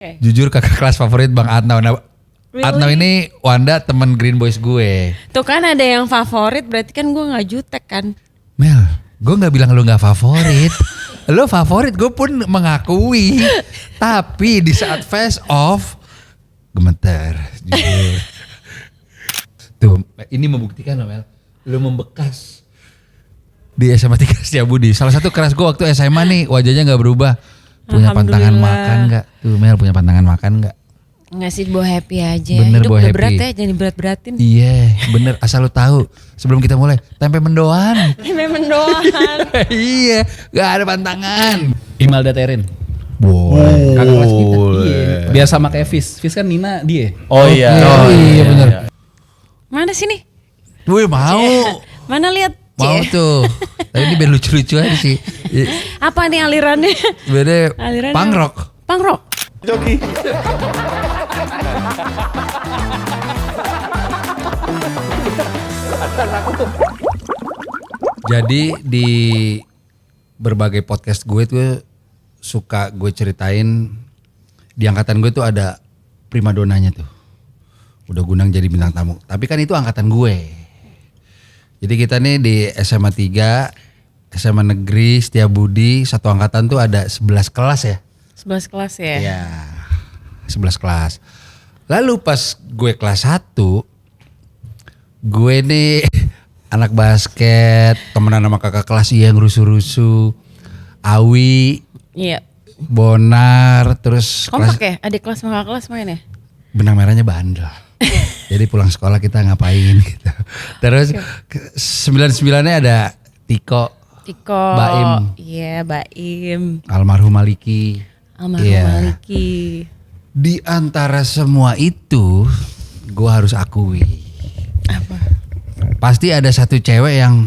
Jujur kakak kelas favorit Bang Atnau. Nah, Really? Atnau ini Wanda temen Green Boys gue. Tuh kan ada yang favorit, berarti kan gue gak jutek kan. Mel, gue gak bilang lu gak favorit. Lu favorit, gue pun mengakui. Tapi di saat face off, gemeter. Jujur. Tuh, ini membuktikan loh Mel. Lu membekas di SMA 3 Setiabudi. Salah satu kelas gue waktu SMA nih, wajahnya gak berubah. Punya pantangan makan gak? Tuh Mel, punya pantangan makan gak? Ngasih bawa happy aja. Bener, Hidup bawa udah happy. berat ya, jangan berat-beratin. Iya, bener. Asal lu tahu. Sebelum kita mulai, tempe mendoan. Memang doang. Iya, gak ada pantangan. Imelda Terin. Boleh. Kakak kelas kita. Iya. Biar sama kayak Fis. Fis kan Nina dia. Oh iya. Oh iya bener. Mana sini? Gue mau. Mana lihat? Mau tuh. Tapi ini biar lucu-lucu aja sih. Apa nih alirannya? Biar Alirannya punk rock. Punk rock. Joki. Jadi di berbagai podcast gue tuh suka gue ceritain di angkatan gue tuh ada primadonanya tuh. Udah Gunang jadi bintang tamu. Tapi kan itu angkatan gue. Jadi kita nih di SMA 3, SMA Negeri Setiabudi, satu angkatan tuh ada 11 kelas ya. 11 kelas ya? Iya, 11 kelas. Lalu pas gue kelas 1, gue nih anak basket, temenan sama kakak kelas yang rusuh-rusuh. Awi, Iya. Bonar, terus Kompak ya? Adik kelas sama kakak kelas main ya? benang merahnya bandel. Jadi pulang sekolah kita ngapain gitu. Terus 99-nya ada Tiko, Tiko. Baim. Iya, Baim. almarhum Maliki. Almarhum Iya. Maliki. Di antara semua itu, gue harus akui. Apa? Pasti ada satu cewek yang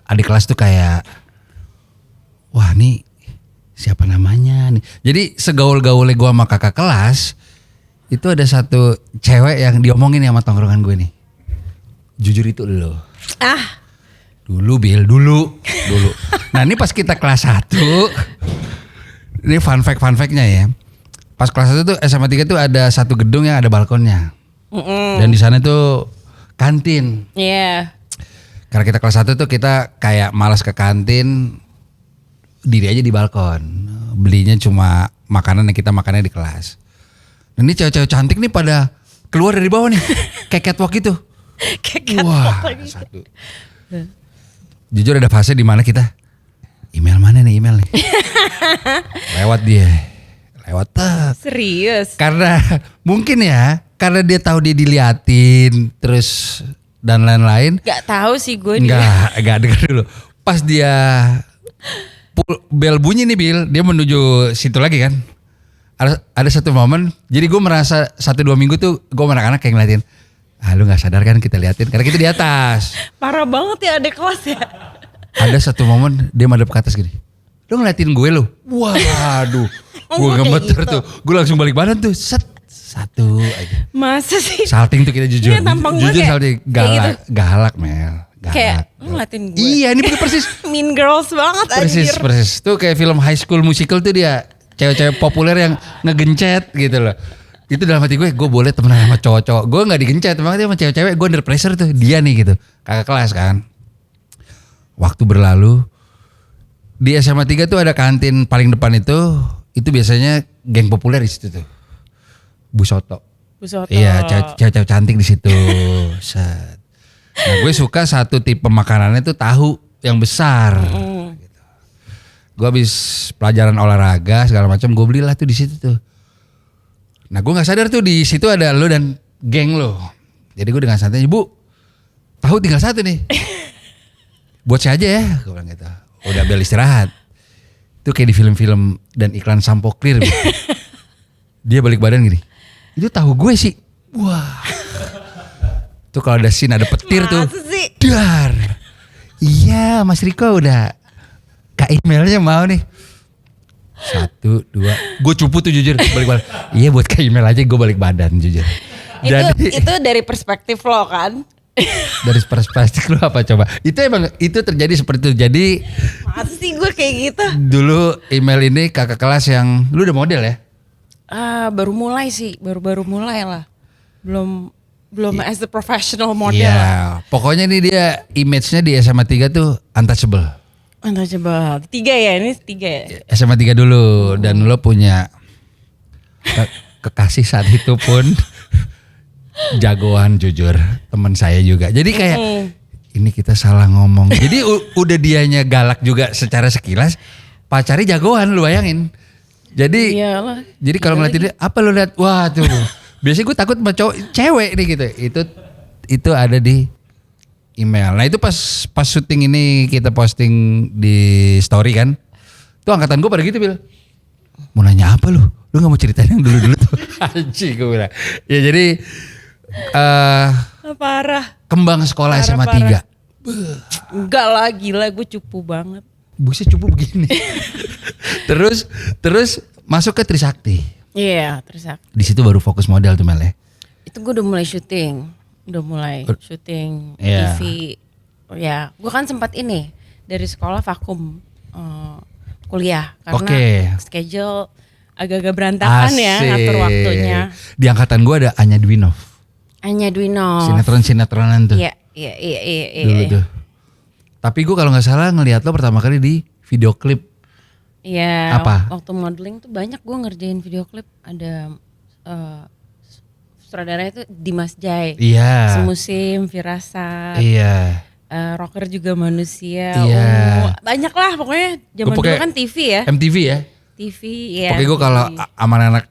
adik kelas tuh kayak, wah nih siapa namanya nih. Jadi segaul-gaulnya gue sama kakak kelas, itu ada satu cewek yang diomongin sama tongkrongan gue nih. Jujur itu lo. Ah, Dulu Bil, dulu. Nah ini pas kita kelas 1, ini fun fact-nya ya. Pas kelas 1 tuh SMA 3 tuh ada satu gedung yang ada balkonnya. Dan di sana tuh kantin. iya. Karena kita kelas 1 tuh kita kayak malas ke kantin, diri aja di balkon. Belinya cuma makanan yang kita makannya di kelas. Nah, ini cewek-cewek cantik nih pada keluar dari bawah nih. Kayak catwalk gitu. Kayak Wah, lagi. satu. Jujur ada fase di mana kita email mana nih email nih. Lewat dia. Lewat tek. Serius? Karena mungkin ya, karena dia tahu dia diliatin terus dan lain-lain. Gak tahu sih gue dia. Enggak dengar dulu. Pas dia bel bunyi nih Bil, dia menuju situ lagi kan. Ada satu momen, jadi gue merasa 1-2 minggu tuh gue sama anak-anak kayak ngeliatin. Ah lu gak sadar kan kita liatin, karena kita di atas. Parah banget ya adik kelas ya. Ada satu momen dia madep ke atas gini. Lu ngeliatin gue lu. Waduh. Gue Kayak gemeter gitu. tuh. Gue langsung balik badan tuh. Set. Satu aja. Masa sih? Salting tuh kita jujur. Iya, tampang gue Jujur kayak- salting. kayak Galak. Galak Mel. Galak. Kayak ngeliatin gue. Iya ini persis. Mean Girls banget Persis. anjir. Tuh kayak film High School Musical tuh dia. Cewek-cewek populer yang ngegencet gitu loh. Itu dalam hati gue boleh temenan sama cowok-cowok. Gue gak digencet. Makanya sama cewek-cewek gue under pressure tuh. Dia nih gitu. Kakak kelas kan. Waktu berlalu. Di SMA 3 tuh ada kantin paling depan itu. Itu biasanya geng populer di situ tuh. Bu Soto. Bu Soto. Iya, cewek-cewek cantik di situ. Set. Nah, gue suka satu tipe makanannya tuh tahu yang besar. Gitu. Gue habis pelajaran olahraga segala macam, gue belilah tuh di situ tuh. Nah, gue nggak sadar tuh di situ ada lo dan geng lo. Jadi gue dengan santai, Bu, tahu tinggal satu nih. Buat saya aja ya, gue bilang gitu. Udah bel istirahat. Itu kayak di film-film dan iklan sampo clear. Dia balik badan gini. Itu tahu gue sih. Wah. Tuh kalau ada scene ada petir tuh. Masa sih? Dar. Iya, Mas Riko udah emailnya mau nih. 1, 2. Gue cupu tuh jujur balik badan. Iya buat email aja gue balik badan jujur. Itu dari perspektif lo kan? Dari perspektif lu apa coba? Itu terjadi seperti itu. Jadi Masa sih gue kayak gitu? dulu email ini kakak kelas yang lu udah model ya? Baru mulai sih, baru mulai lah. Belum as the professional model Iya, lah. pokoknya nih dia image-nya di SMA 3 tuh untouchable. Untouchable. 3 ya, ini 3 ya. SMA 3 dulu dan lo punya kekasih saat itu pun jagoan jujur, teman saya juga. Jadi kayak ini kita salah ngomong. Jadi udah dianya galak juga secara sekilas, pacarnya jagoan lu bayangin. Jadi Iyalah. jadi kalau ngeliatin dia, apa lu lihat? Wah tuh. Biasanya gue takut sama cewek nih gitu. Itu ada di email. Nah itu pas syuting ini kita posting di story kan. Tuh angkatan gue pada gitu Bil. Mau nanya apa lu? Lu gak mau ceritain yang dulu-dulu tuh? Anjing gue bilang. Ya jadi Parah. kembang sekolah Parah, SMA parah. 3. Enggak lah, gila gue cupu banget. Buset cupu begini. terus masuk ke Trisakti. Iya, terus Di situ baru fokus model tuh Mel ya. itu gue udah mulai syuting. Syuting Iya. TV. Oh, ya, gue kan sempat ini dari sekolah vakum kuliah karena Oke. schedule agak-agak berantakan ya ngatur waktunya. Di angkatan gue ada Anya Dwinov. Anya Dwinov. Sinetron-sinetronan tuh. Iya. Dulu tuh. Tapi gue kalau nggak salah ngelihat lo pertama kali di video klip. Iya. Apa? Waktu modeling tuh banyak gue ngerjain video klip. Ada sutradaranya itu Dimas Jai. Iya. Semusim, Firasat. Iya. Rocker juga manusia. Iya. Banyak lah pokoknya. Zaman Gua dulu pakai kan TV ya. MTV ya. TV ya. Pokoknya gue kalau sama anak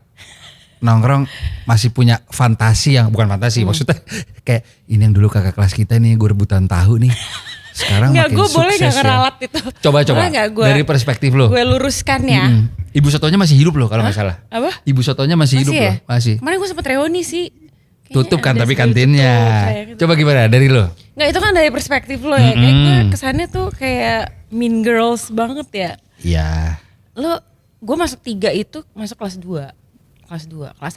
nongkrong masih punya fantasi yang bukan fantasi maksudnya kayak ini yang dulu kakak kelas kita nih gue rebutan tahu nih. Sekarang Nggak, makin gue sukses boleh gak ya. ngeralat itu. Coba Boleh nggak gua- dari perspektif lo. Gue luruskan ya. Ibu sotonya masih hidup loh kalau nggak salah. Apa? Ibu sotonya masih hidup ya? loh, masih. Kemarin gue sempet reuni sih. Kayaknya Tutup kan ada tapi sekali kantinnya. tutup, kayak gitu. Coba gimana dari lo? Nggak, itu kan dari perspektif lo ya. Kayak gue kesannya tuh kayak mean girls banget ya. Iya. Gue masuk 3 itu masuk kelas 2. Kelas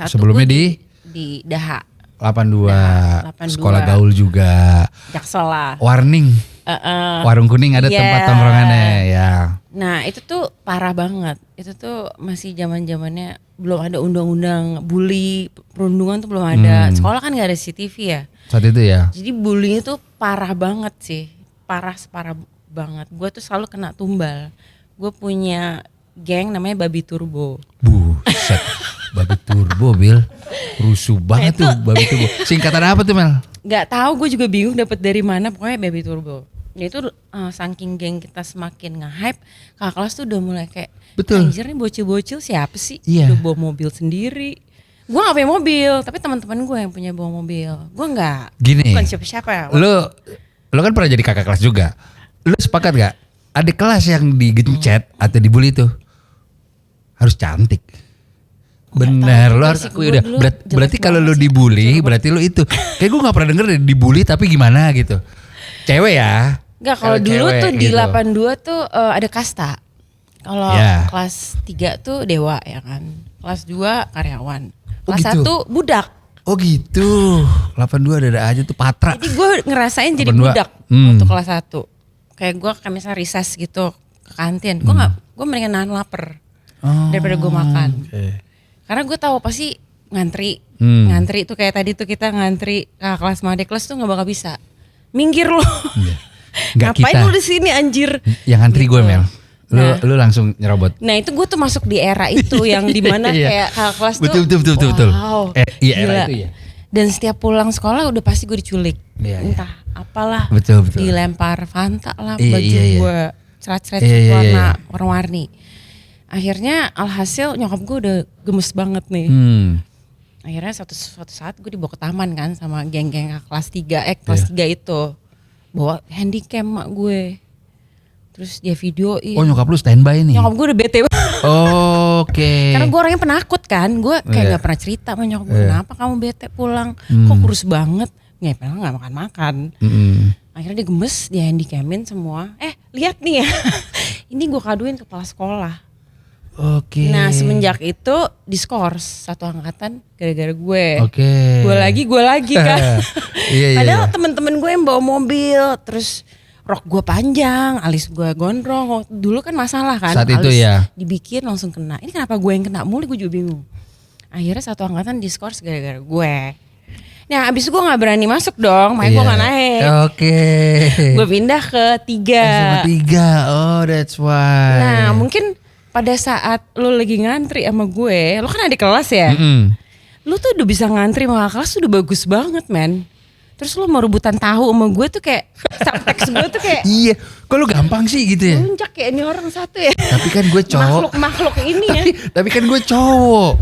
1 Sebelumnya di Daha. 82, 82. sekolah gaul juga. Jaksel lah. Warning, warung kuning ada Iya. tempat tongkrongannya ya. Nah itu tuh parah banget. Itu tuh masih zaman-zamannya belum ada undang-undang bully, perundungan tuh belum ada. Sekolah kan gak ada CCTV ya. Saat itu ya. Jadi bullying itu parah banget sih. Parah banget. Gue tuh selalu kena tumbal. Gue punya geng namanya Babi Turbo. Buset, Babi Turbo Bil. Rusuh banget tuh Babi Turbo. Singkatan apa tuh Mel? Gak tahu, gue juga bingung dapat dari mana. Pokoknya Baby Turbo. Ya itu saking geng kita semakin nge-hype, kakak kelas tuh udah mulai kayak, Betul. anjir nih bocil-bocil siapa sih? Iya. Udah bawa mobil sendiri. Gue gak punya mobil, tapi teman-teman gue yang punya bawa mobil. Gue gak. Gini. Bukan siapa-siapa ya. Lo kan pernah jadi kakak kelas juga. Lo sepakat gak? Adik kelas yang digencet atau dibully tuh harus cantik. Bener, tahu lo juga harus sih, akui gue udah. dulu Berarti jelek kalau banget lo sih, dibully, jelek berarti lo itu. Kayak gue gak pernah denger deh dibully tapi gimana gitu. Cewek ya. Enggak, kalau dulu cewek tuh di gitu. 82 tuh ada kasta. Kalau Ya. kelas 3 tuh dewa ya kan. Kelas 2 karyawan. Oh, Kelas gitu? 1 budak. Oh gitu. 82 ada aja tuh Patra. Jadi gue ngerasain jadi 82. budak waktu kelas 1. Kayak gue kayak misalnya recess gitu ke kantin. Gue mendingan nahan lapar daripada gue makan. Oke. Karena gue tahu pasti ngantri. Ngantri tuh kayak tadi tuh kita ngantri kakak kelas sama adik kelas tuh gak bakal bisa. Minggir lo. Nggak Ngapain kita. lu di sini anjir? Yang antri gue Mel. Nah. Lu langsung nyerobot. Nah itu gue tuh masuk di era itu yang dimana Iya. kayak kakak kelas tuh Betul. wow, Iya era gila. itu ya. Dan setiap pulang sekolah udah pasti gue diculik. Iya, iya. Entah apalah. Betul. Dilempar Fanta lah Iya, baju iya. gue. Ceret-ceret Iya. warna-warni. Akhirnya alhasil nyokap gue udah gemes banget nih. Akhirnya suatu saat gue dibawa ke taman kan sama geng-geng kelas 3 kelas 3 itu. Bawa handycam mak gue. Terus dia videoin. Oh nyokap lu standby nih. Nyokap gue udah bete banget. Oke. Karena gue orangnya penakut kan. Gue kayak Iya. gak pernah cerita sama nyokap gue. Kenapa kamu bete pulang? Kok kurus banget? Nggak pernah gak makan-makan. Akhirnya dia gemes, dia handycamin semua. Lihat nih ya. Ini gue kaduin kepala sekolah. Oke. Nah semenjak itu diskors satu angkatan gara-gara gue. Oke. Gue lagi kan. Iya. Padahal temen-temen gue yang bawa mobil, terus rok gue panjang, alis gue gondrong. Dulu kan masalah kan. Saat itu alis ya. dibikin langsung kena. Ini kenapa gue yang kena mulu, gue juga bingung. Akhirnya satu angkatan diskors gara-gara gue. Nah abis itu gue gak berani masuk dong, makanya gue gak naik. Oke. Gue pindah ke 3. SMA 3, oh that's why. Nah mungkin pada saat lu lagi ngantri sama gue, lu kan adik kelas ya. Lu tuh udah bisa ngantri sama kelas tuh udah bagus banget men. Terus lu mau rebutan tahu sama gue tuh kayak subtext gue tuh kayak Iya, kok lu gampang sih gitu ya? puncak kayak ini orang satu ya. Tapi kan gue cowok. Makhluk ini ya. Tapi kan gue cowok.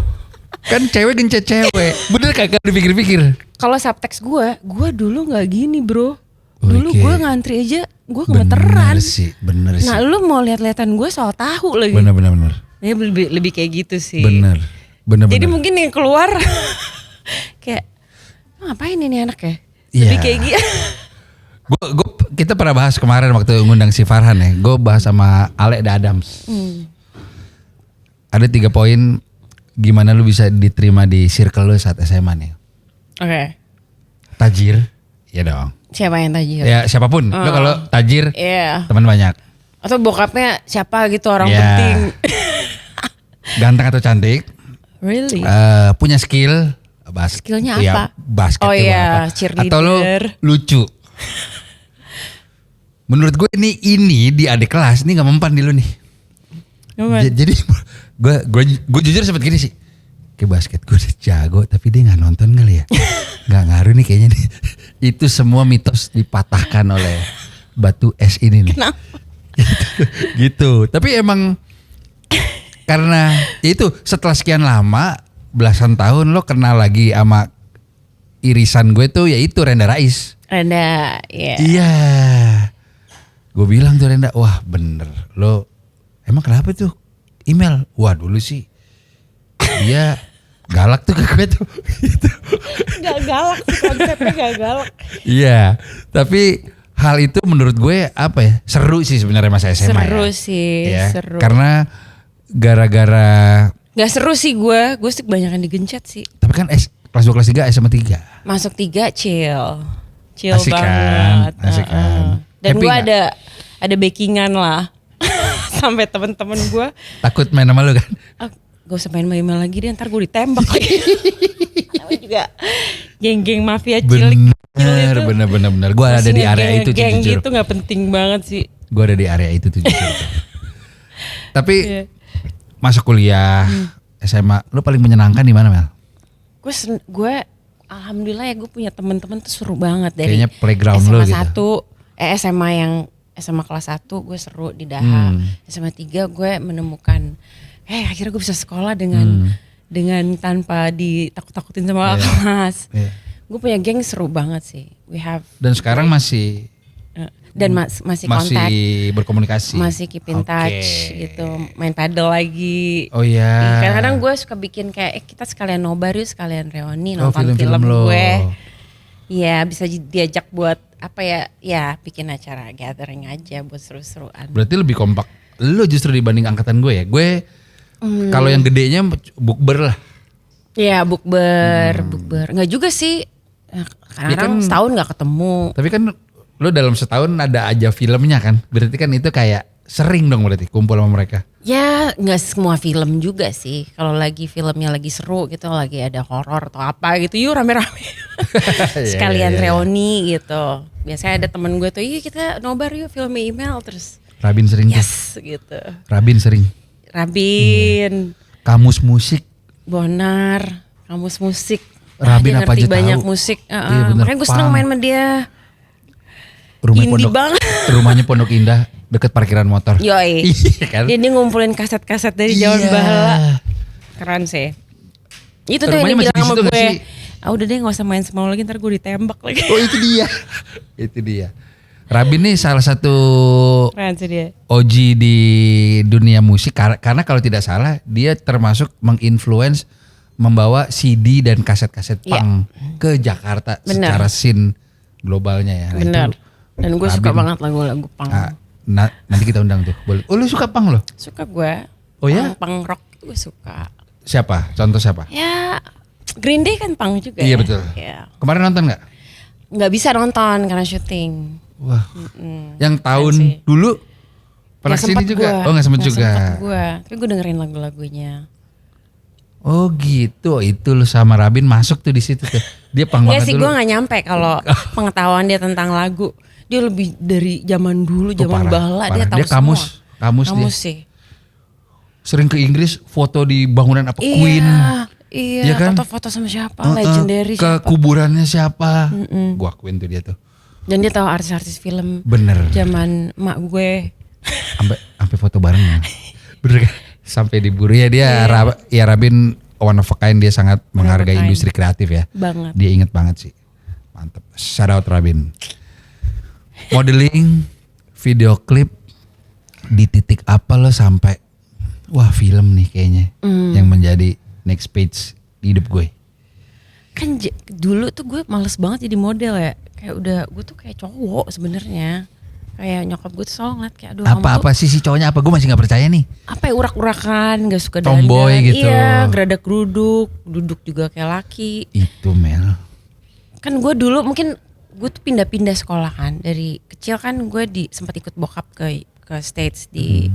Kan cewek gencet cewek. Bener kagak dipikir-pikir? Kalau subtext gue dulu nggak gini bro. Dulu Oke. gue ngantri aja, gue gemeteran. Bener sih. Nah lu mau lihat-lihatan gue soal tahu lagi. Bener. Ya lebih kayak gitu sih. Bener. Jadi mungkin yang keluar kayak ngapain ini anak ya? Iya. Lebih kayak gitu. Kita pernah bahas kemarin waktu ngundang si Farhan ya. Gue bahas sama Alek da Adams. Ada 3 poin gimana lu bisa diterima di circle lu saat SMA nih. Oke. Tajir, ya dong. Siapa yang tajir? Ya siapapun. Lu kalau tajir, Iya. teman banyak. Atau bokapnya siapa gitu orang Iya. penting. Ganteng atau cantik. Really? Punya skill. Skillnya ya, apa? Basket Oh ya, iya, apa. cheerleader. Atau lu lucu. Menurut gue ini di adik kelas ini nggak mempan di lu nih. Jadi gue jujur sempet gini sih. Kayak basket gue udah jago tapi dia nggak nonton kali ya. Nggak ngaruh nih kayaknya nih. Itu semua mitos dipatahkan oleh batu es ini nih. Kenapa? Gitu. Tapi emang karena ya itu setelah sekian lama belasan tahun lo kenal lagi sama irisan gue tuh yaitu Renda Rais. Renda, iya. Iya. Gue bilang tuh Renda, wah bener lo emang kenapa tuh email? Wah dulu sih dia galak tuh ke gue tuh. Gak galak sih konsepnya gak galak. Iya, tapi hal itu menurut gue apa ya seru sih sebenarnya masa SMA. Seru ya. sih, Ya, seru. karena gara-gara Gak seru sih gue kebanyakan digencet sih. tapi kan kelas 2 kelas 3 SMA 3. Masuk 3 chill Asik kan? banget. Asik kan? Dan Happy gue nggak? ada backingan lah. Sampai temen-temen gue, Takut main sama lu kan? gak usah main email lagi deh, ntar gue ditembak lagi. Namanya juga geng-geng mafia cilik. Bener. Gue ada di area itu Geng jujur. gitu gak penting banget sih. Gue ada di area itu tuh jujur. Tapi Iya. masuk kuliah SMA, lu paling menyenangkan di mana Mel? Gue alhamdulillah ya gue punya temen-temen tuh seru banget dari Kayaknya playground SMA lu gitu. 1, SMA kelas 1 gue seru di Daha. SMA 3 gue menemukan akhirnya gue bisa sekolah dengan tanpa ditakut-takutin sama kelas. Iya. Gue punya geng seru banget sih. Dan sekarang masih dan masih kontak, berkomunikasi. masih keep in touch gitu, main paddle lagi. Oh iya. Kadang-kadang gue suka bikin kayak kita sekalian nobar yuk, sekalian reuni nonton film-film film lo. gue. Iya bisa diajak buat apa ya bikin acara gathering aja buat seru-seruan. Berarti lebih kompak lu justru dibanding angkatan gue ya. Gue kalau yang gedenya bukber lah. Iya bukber. Nggak juga sih. Kadang-kadang kan- setahun nggak ketemu. Tapi kan lu dalam setahun ada aja filmnya kan. Berarti kan itu kayak sering dong berarti kumpul sama mereka. Ya nggak semua film juga sih. Kalau lagi filmnya lagi seru gitu, lagi ada horor atau apa gitu, yuk rame-rame. Sekalian Iya. reuni gitu. Biasanya ada temen gue tuh, yuk kita nobar yuk film email terus. Rabin sering tuh. Yes gitu. Rabin sering. Rabin, Kamus musik. Bonar, kamus musik. Rabin Dia apa ngerti aja banyak tahu. musik. Iya, bener, Makanya gue seneng punk. main sama dia. Rumahnya Indie banget. Rumahnya Pondok Indah deket parkiran motor. Yoi. Iya kan? Dia ngumpulin kaset-kaset dari zaman Iya. bahala. Keren sih. Itu tuh yang Rumahnya dia masih bilang di sama situ nggak gue. sih? Udah deh gak usah main sama lo lagi, ntar gue ditembak lagi. Oh itu dia. Itu dia. Rabin nih salah satu Keren sih dia. OG di dunia musik karena kalau tidak salah dia termasuk menginfluence membawa CD dan kaset-kaset Iya. punk ke Jakarta Bener. secara scene globalnya ya. Nah, Bener. itu Dan gue suka Rabin. banget lagu-lagu punk. Nanti kita undang tuh. Boleh. Oh lu suka punk loh? Suka gue. Oh ya? Punk rock tuh gue suka. Siapa? Contoh siapa? Ya Green Day kan punk juga Iya ya. betul. Ya. Kemarin nonton nggak? Gak bisa nonton karena syuting. Wah. Yang tahun sih. dulu pernah Nggak sini sempet juga? gua. Oh nggak sempet Nggak juga. sempet gue. Tapi gue dengerin lagu-lagunya. Oh gitu, itu lu sama Rabin masuk tuh di situ tuh. Dia pang Enggak banget sih, dulu. gue gak nyampe kalau pengetahuan dia tentang lagu. Dia lebih dari zaman dulu, Tuh, zaman parah, bala parah. dia tahu Dia kamus, semua. kamus dia. Sih. Sering ke Inggris, foto di bangunan apa Queen. Iya, Iya kan? foto-foto sama siapa, legendary ke siapa. kuburannya siapa? Gua akuin tuh dia tuh. Dan dia tahu artis-artis film Bener. zaman mak gue. Sampai foto bareng ya. Bener kan? Sampai diburu ya dia. Ya Rabin one of a kind, dia sangat menghargai kind. industri kreatif ya. Banget. Dia inget banget sih. Mantep. Shout out Rabin. Modeling, video klip, di titik apa lo sampai wah film nih kayaknya yang menjadi next page di hidup gue. Kan dulu tuh gue males banget jadi model ya. Kayak udah gue tuh kayak cowok sebenarnya. Kayak nyokap gue tuh selalu ngeliat kayak aduh kamu Apa tuh sih si cowoknya apa? Gue masih nggak percaya nih. apa ya, urak-urakan, gak suka dandan. Tomboy gitu. Iya, geradak geruduk, duduk juga kayak laki. Itu Mel. Kan gue dulu mungkin gue tuh pindah-pindah sekolah kan. Dari kecil kan gue sempat ikut bokap ke States di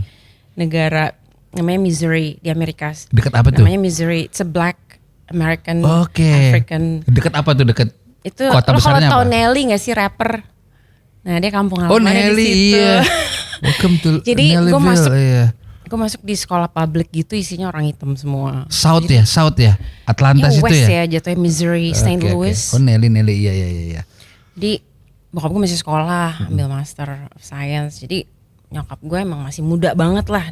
negara namanya Missouri di Amerika. Deket apa tuh? Namanya Missouri. It's a black American Oke. African. Deket apa tuh? Deket Itu kota lo kalau besarnya tau apa? Nelly gak sih, rapper? Nah dia kampung Oh halamannya di Nelly, situ. iya. Welcome to Jadi gue Nellyville, masuk iya. gue masuk di sekolah publik gitu, isinya orang hitam semua. South ya, Atlanta situ West ya. ya jatuhnya, Missouri, St. Oke, oke. Louis. Oh Nelly, iya. Di bokap gue masih sekolah, ambil Master of Science. Jadi nyokap gue emang masih muda banget lah.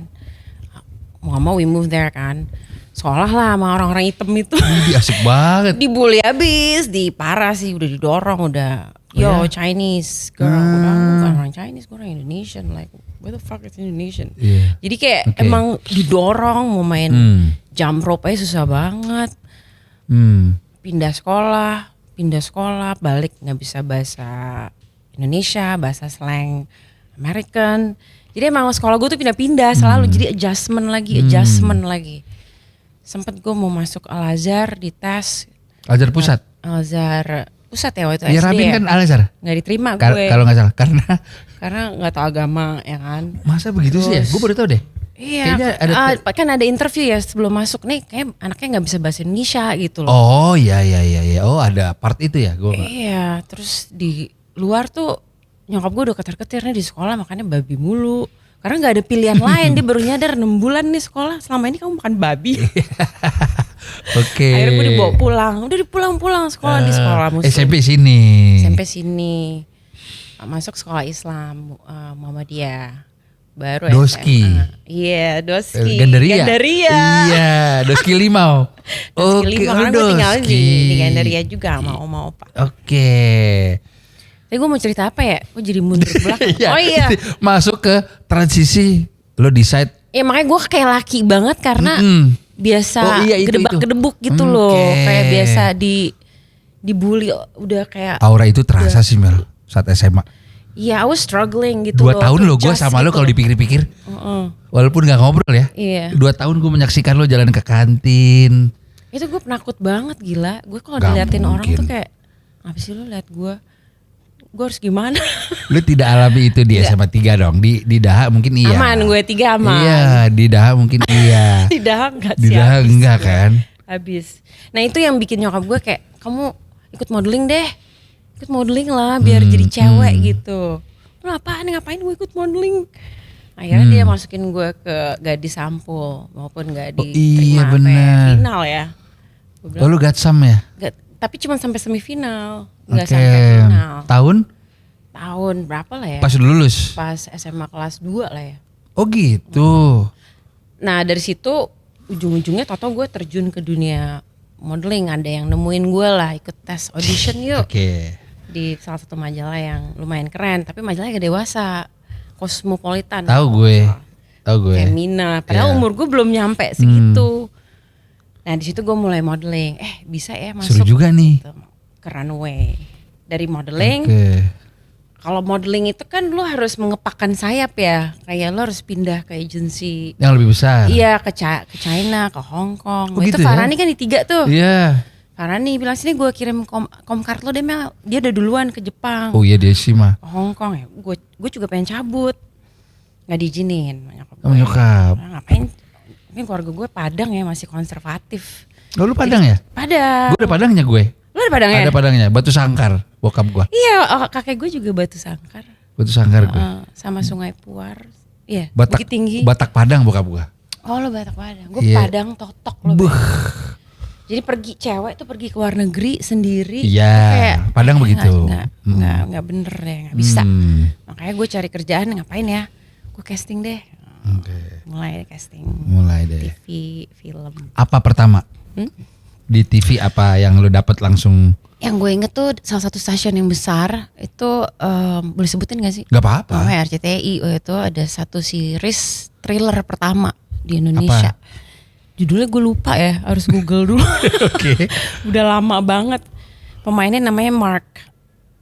Mau gak mau we move there kan. Sekolah lah sama orang-orang hitam itu. Ih, asik banget. Dibully abis, parah sih, udah didorong, udah yo Chinese girl. Udah bukan orang Chinese, gue orang Indonesian. Like what the fuck is Indonesian? Iya. Jadi kayak Oke. emang didorong mau main jump rope aja susah banget. Pindah sekolah, balik nggak bisa bahasa Indonesia, bahasa slang American. Jadi emang sekolah gue tuh pindah-pindah selalu, jadi adjustment lagi. Sempet gue mau masuk Al Azhar di tes. Al-Azhar Pusat. Al Azhar Pusat ya waktu itu Iya SD Rabin ya. kan Al-Azhar. Nggak diterima Kalau gue. nggak salah Karena nggak tahu agama ya kan. masa begitu sih ya? Gue baru tahu deh. Iya, Kayaknya kan ada interview ya sebelum masuk nih, kayak anaknya nggak bisa bahasa Indonesia gitu loh. Oh iya. Oh ada part itu ya. Iya, terus di luar tuh nyokap gue udah ketar-ketir nih di sekolah makanya babi mulu. Karena nggak ada pilihan lain, dia baru nyadar 6 bulan nih sekolah, selama ini kamu makan babi. Oke. Akhirnya gue dibawa pulang, udah dipulang sekolah di sekolah muslim. SMP sini. SMP sini, masuk sekolah Islam Muhammadiyah. Baru Doski. SMA. Iya, Doski. Gandaria. Iya, Gandaria. Doski Limau. Doski Oke, Lima, karena gue tinggal Doski. di Gandaria juga mau Pak. Oke. Tapi gue mau cerita apa ya? Gue jadi mundur ke belakang. Oh iya. Masuk ke transisi, lo decide. Ya makanya gue kayak laki banget karena biasa itu. gedebak-gedebuk gitu loh. Kayak biasa dibully udah kayak. Aura itu terasa sih Mel saat SMA. Iya, I was struggling gitu 2 loh. tahun lo gue adjust sama lo gitu kalau loh. dipikir-pikir. Walaupun gak ngobrol ya. Iya. 2 tahun gue menyaksikan lo jalan ke kantin. Itu gue penakut banget gila. Gue kalau Gak diliatin orang mungkin. tuh kayak apa sih lo liat gue? Gue harus gimana? Lo tidak alami itu di SMA 3 dong. Di Daha mungkin iya. Aman, gue 3 aman. Iya, di Daha mungkin iya. Di Daha enggak Di sih. Daha habis enggak gue. kan? Habis. Nah itu yang bikin nyokap gue kayak kamu ikut modeling deh. Ikut modeling lah biar jadi cewek gitu. Lu ngapain gue ikut modeling? Akhirnya dia masukin gue ke gadis sampul maupun gak Oh, iya, diterima bener. final ya. Gue bilang, Oh lu gatsam ya? tapi cuma sampai semifinal, nggak Oke. sampai final. Tahun Berapa lah ya? pas udah lulus. Pas SMA kelas 2 lah ya. Oh gitu. Nah dari situ ujung-ujungnya toto gue terjun ke dunia modeling. Ada yang nemuin gue lah ikut tes audition yuk. Oke. Di salah satu majalah yang lumayan keren, tapi majalahnya gak dewasa, Cosmopolitan. Tahu gue. Femina, padahal Iya. umur gue belum nyampe segitu. Nah di situ gue mulai modeling. Bisa ya masuk Seru juga nih. gitu, ke runway. Dari modeling, Oke. kalau modeling itu kan lo harus mengepakkan sayap ya, kayak lo harus pindah ke agensi. Yang lebih besar. Iya ke China, ke Hong Kong. Oh, Itu gitu ya? Farhani kan di 3 tuh. Iya. Farhani bilang sini gue kirim komkart lo deh Mel. Dia udah duluan ke Jepang. Oh iya dia sih mah. Ke Hong Kong ya. Gue juga pengen cabut. Gak diizinin. Nyokap gue. Oh, nyokap. Ngapain Mungkin keluarga gue Padang ya, masih konservatif. Oh, lu Padang ya? Padang. Gue ada Padangnya gue. Lu ada Padang ya? Ada Padangnya, Batu Sangkar, bokap gue. Iya, kakek gue juga Batu Sangkar. Batu Sangkar gue. Sama Sungai Puar. Iya, Batak, Bukit Tinggi. Batak Padang bokap gue. Oh, lo Batak Padang. Gue Iya. Padang Totok lo. Jadi cewek tuh pergi ke luar negeri sendiri. Iya, kayak, Padang begitu. Nggak bener deh, nggak bisa. Makanya gue cari kerjaan ngapain ya? Gue casting deh. Mulai casting. Mulai deh. TV, film. Apa pertama? Di TV apa yang lu dapat langsung? Yang gue inget tuh salah satu stasiun yang besar itu boleh sebutin gak sih? Gak apa-apa. Namanya RCTI. Itu ada satu series thriller pertama di Indonesia. Apa? Judulnya gue lupa ya, harus Google dulu. Oke. Udah lama banget. Pemainnya namanya Mark,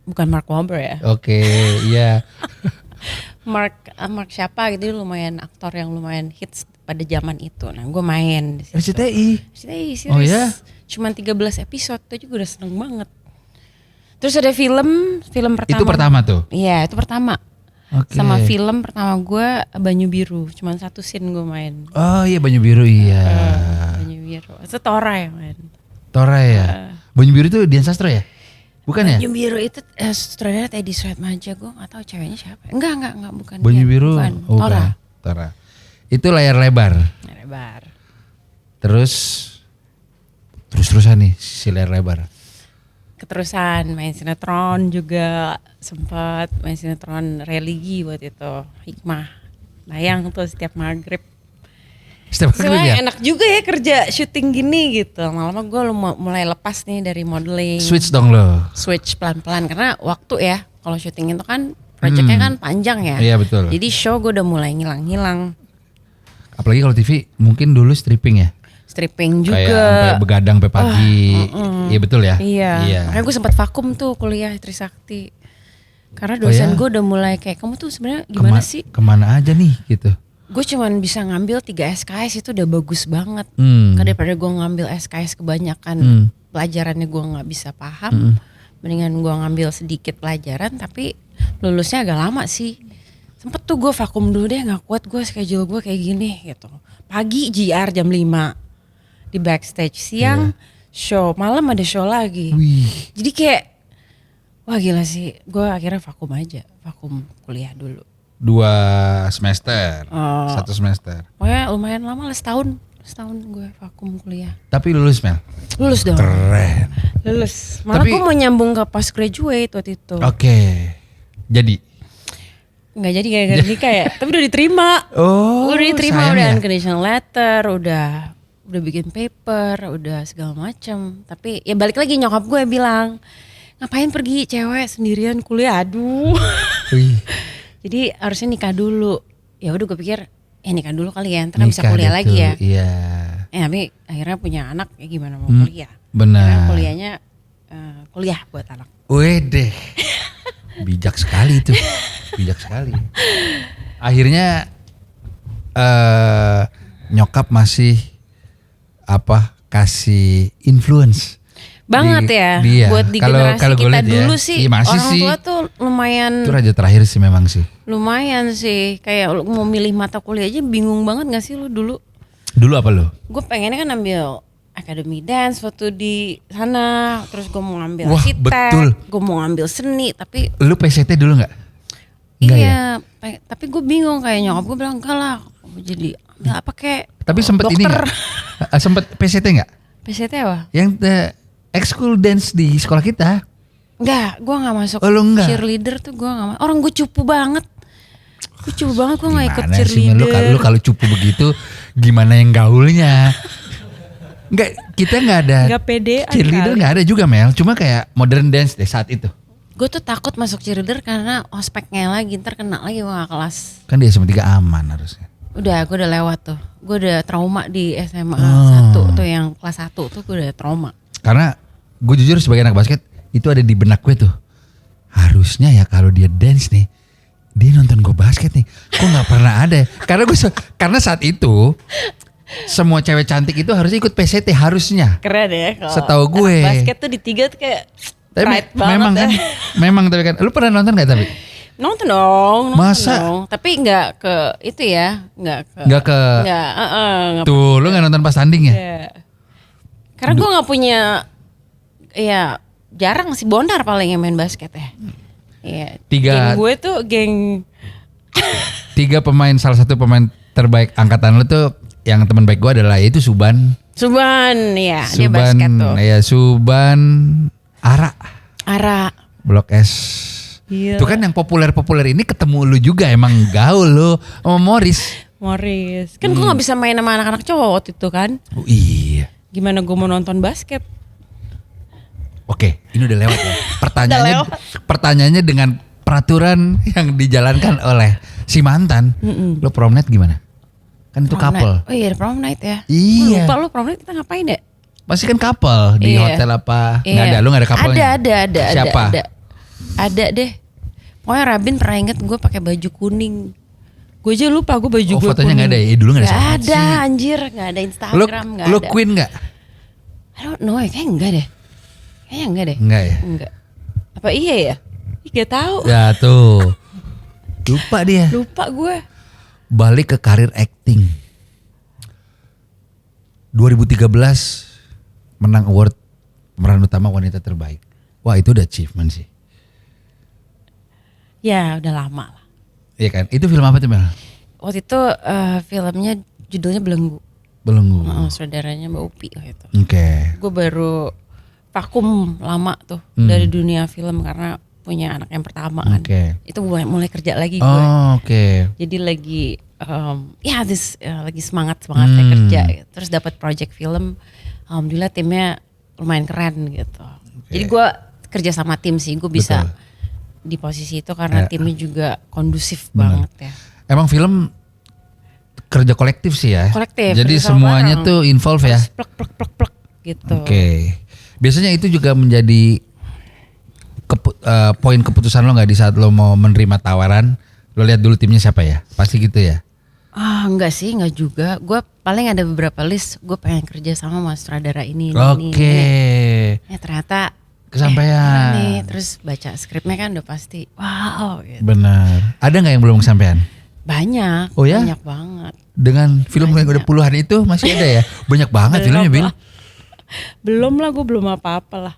bukan Mark Wahlberg ya. Oke, iya. Mark siapa gitu, dia lumayan aktor yang lumayan hits pada zaman itu. Nah, gue main di situ. RCTI. RCTI series. Oh ya? Cuman 13 episode, itu juga udah seneng banget. Terus ada film pertama. Itu pertama tuh. Iya, itu pertama. Oke. Sama film pertama gue Banyu Biru, cuman satu scene gue main. Oh iya, Banyu Biru, iya. Banyu Biru. Itu Tora yang main. Tora ya. Banyu Biru itu Dian Sastro ya? Bukan ya? Banyu Biru itu sutradara Teddy Suetmaja, gue gak tahu ceweknya siapa. Enggak, bukan Banyu dia. Biru. Bukan. Oh, Tora. Tora. Itu layar lebar. Lebar. Terus-terusan nih si layar lebar. Keterusan main sinetron juga, sempat main sinetron religi buat itu, Hikmah. Bayang tuh setiap maghrib. Setiap kali Sebenarnya ya? enak juga ya kerja syuting gini gitu. Lama-lama gue mulai lepas nih dari modeling. Switch dong lo. Switch pelan-pelan karena waktu ya. Kalau syuting itu kan proyeknya kan panjang ya. Iya betul. Jadi show gue udah mulai ngilang-ngilang. Apalagi kalau TV mungkin dulu stripping ya? Stripping juga. Kayak sampai begadang sampai pagi. Iya betul ya? Iya. Makanya gue sempat vakum tuh kuliah Trisakti. Karena dosen gue udah mulai kayak, kamu tuh sebenarnya gimana sih? Kemana aja nih gitu? Gue cuman bisa ngambil 3 SKS itu udah bagus banget. Karena daripada gue ngambil SKS kebanyakan pelajarannya gue gak bisa paham. Mendingan gue ngambil sedikit pelajaran tapi lulusnya agak lama sih. Sempet tuh gue vakum dulu deh, gak kuat gue schedule gue kayak gini gitu. Pagi JR jam 5 di backstage, siang show, malam ada show lagi. Wih. Jadi kayak wah gila sih, gue akhirnya vakum kuliah dulu. 2 semester, 1 semester. Pokoknya lumayan lama lah, setahun gue vakum kuliah. Tapi lulus Mel? Lulus dong. Keren. Lulus. Malah gue mau nyambung ke postgraduate waktu itu. Oke. Jadi? Nggak jadi gara-gara nikah ya, tapi udah diterima. Oh, udah diterima, sayang udah ya? unconditional letter, udah bikin paper, udah segala macam. Tapi ya balik lagi nyokap gue bilang, ngapain pergi cewek sendirian kuliah, aduh. Wih. Jadi harusnya nikah dulu. Ya udah gue pikir nikah dulu kali ya, ntar bisa Nikah kuliah gitu, lagi ya. Iya. Tapi akhirnya punya anak ya gimana mau kuliah. Benar. Akhirnya kuliahnya kuliah buat anak. Wede. Bijak sekali itu. Bijak sekali. Akhirnya nyokap masih kasih influence Banget dia. Buat di Kalau generasi kita lihat dulu ya, sih, iya masih orang sih. tua tuh lumayan. Itu raja terakhir sih memang sih. Lumayan sih, kayak lu mau milih mata kuliah aja bingung banget gak sih lu dulu? Dulu apa lo? Gue pengennya kan ambil Academy Dance waktu di sana, terus gue mau ngambil Wah, arsitek, betul. gue mau ngambil seni, tapi Lu PCT dulu nggak? Nggak iya, tapi gue bingung, kayak nyokap gue bilang enggak lah, jadi ambil apa kek? Tapi sempet ini dokter. nggak? Sempet PCT nggak? PCT apa? Yang ekskul dance di sekolah kita? Enggak, gue nggak masuk. Oh, lu enggak? Cheerleader tuh gue nggak masuk. Orang gue cupu banget. Gue cupu banget, gue nggak ikut Gimana sih, Mel? cheerleader. Lu kalau cupu begitu, gimana yang gaulnya? Enggak, kita nggak ada. Nggak pedean Cheerleader kali. nggak ada juga Mel, cuma kayak modern dance deh saat itu. Gue tuh takut masuk cheerleader karena ospeknya lagi, ntar kena lagi gue gak kelas. Kan di SMA 3 aman harusnya. Udah, gue udah lewat tuh. Gue udah trauma di SMA 1 tuh, yang kelas 1 tuh gue udah trauma. Karena gue jujur sebagai anak basket, itu ada di benak gue tuh. Harusnya ya kalau dia dance nih, dia nonton gue basket nih. Kok gak pernah ada. Karena saat itu, semua cewek cantik itu harusnya ikut PCT harusnya. Keren ya kalau Setahu gue. anak basket tuh di 3 tuh kayak Tapi pride banget memang ya. kan, memang tapi kan. Lu pernah nonton gak tapi? Nonton dong. Masa? Dong. Tapi nggak ke itu ya, Nggak ke. nggak Tuh, lu nggak nonton pas tanding ya? Iya. Karena gue nggak punya, ya jarang sih, Bonar paling yang main basket ya. Iya. Geng gue tuh geng. 3 pemain, salah satu pemain terbaik angkatan lu tuh yang teman baik gue adalah yaitu Suban. Ya, dia basket tuh. Ya Suban, Ara. Blok S. Iya. Itu kan yang populer-populer ini ketemu lu juga emang gaul lu sama Morris. Kan gue gak bisa main sama anak-anak cowok waktu itu kan. Oh iya. Gimana gue mau nonton basket? Oke, ini udah lewat ya. Pertanyaannya dengan peraturan yang dijalankan oleh si mantan. Lu prom night gimana? Kan itu Prom couple. night. Oh iya, prom night ya. Iya. Gue lupa lu prom night kita ngapain ya? Pasti kan couple di Iya. hotel apa? Iya. Nggak ada, lu gak ada couple-nya? Ada. Siapa? Ada deh. Pokoknya Rabin pernah inget gue pakai baju kuning. Gue aja lupa gue baju gue kuning. Fotonya gak ada ya? Dulu gak ada sama Ada anjir, gak ada Instagram, gak ada. Lu Queen gak? I don't know ya, kayaknya enggak deh. Kayaknya enggak deh. Enggak ya? Enggak. Apa iya ya? Gak tahu. Ya tuh. Lupa dia. Lupa gue. Balik ke karir acting. 2013 menang award pemeran utama wanita terbaik. Wah itu udah achievement sih. Ya udah lama lah. Iya kan? Itu film apa tuh Mel? Waktu itu filmnya judulnya Belenggu. Belenggu. Saudaranya Mbak Upi gitu. Oke. Gue baru vakum lama tuh dari dunia film karena punya anak yang pertama kan. Itu gue mulai kerja lagi gue. Oh, oke. Jadi lagi lagi semangat kerja gitu. Terus dapat project film. Alhamdulillah timnya lumayan keren gitu. Jadi gue kerja sama tim sih, gue bisa di posisi itu karena timnya juga kondusif banget ya. Emang film kerja kolektif sih ya. Kolektif. Jadi semuanya bareng. tuh involve ya. Plek gitu. Oke. Biasanya itu juga menjadi poin keputusan lo nggak di saat lo mau menerima tawaran, lo lihat dulu timnya siapa ya? Pasti gitu ya. Enggak sih, enggak juga. Gue paling ada beberapa list, gue pengen kerja sama mas sutradara ini. Oke. Ya ternyata kesampaian. nih, terus baca skripnya kan udah pasti wow gitu. Benar. Ada nggak yang belum kesampaian? Banyak. Oh ya? Banyak banget. Dengan film yang udah puluhan itu masih ada ya? Banyak banget filmnya Bil. Belum lah, gue belum apa-apa lah.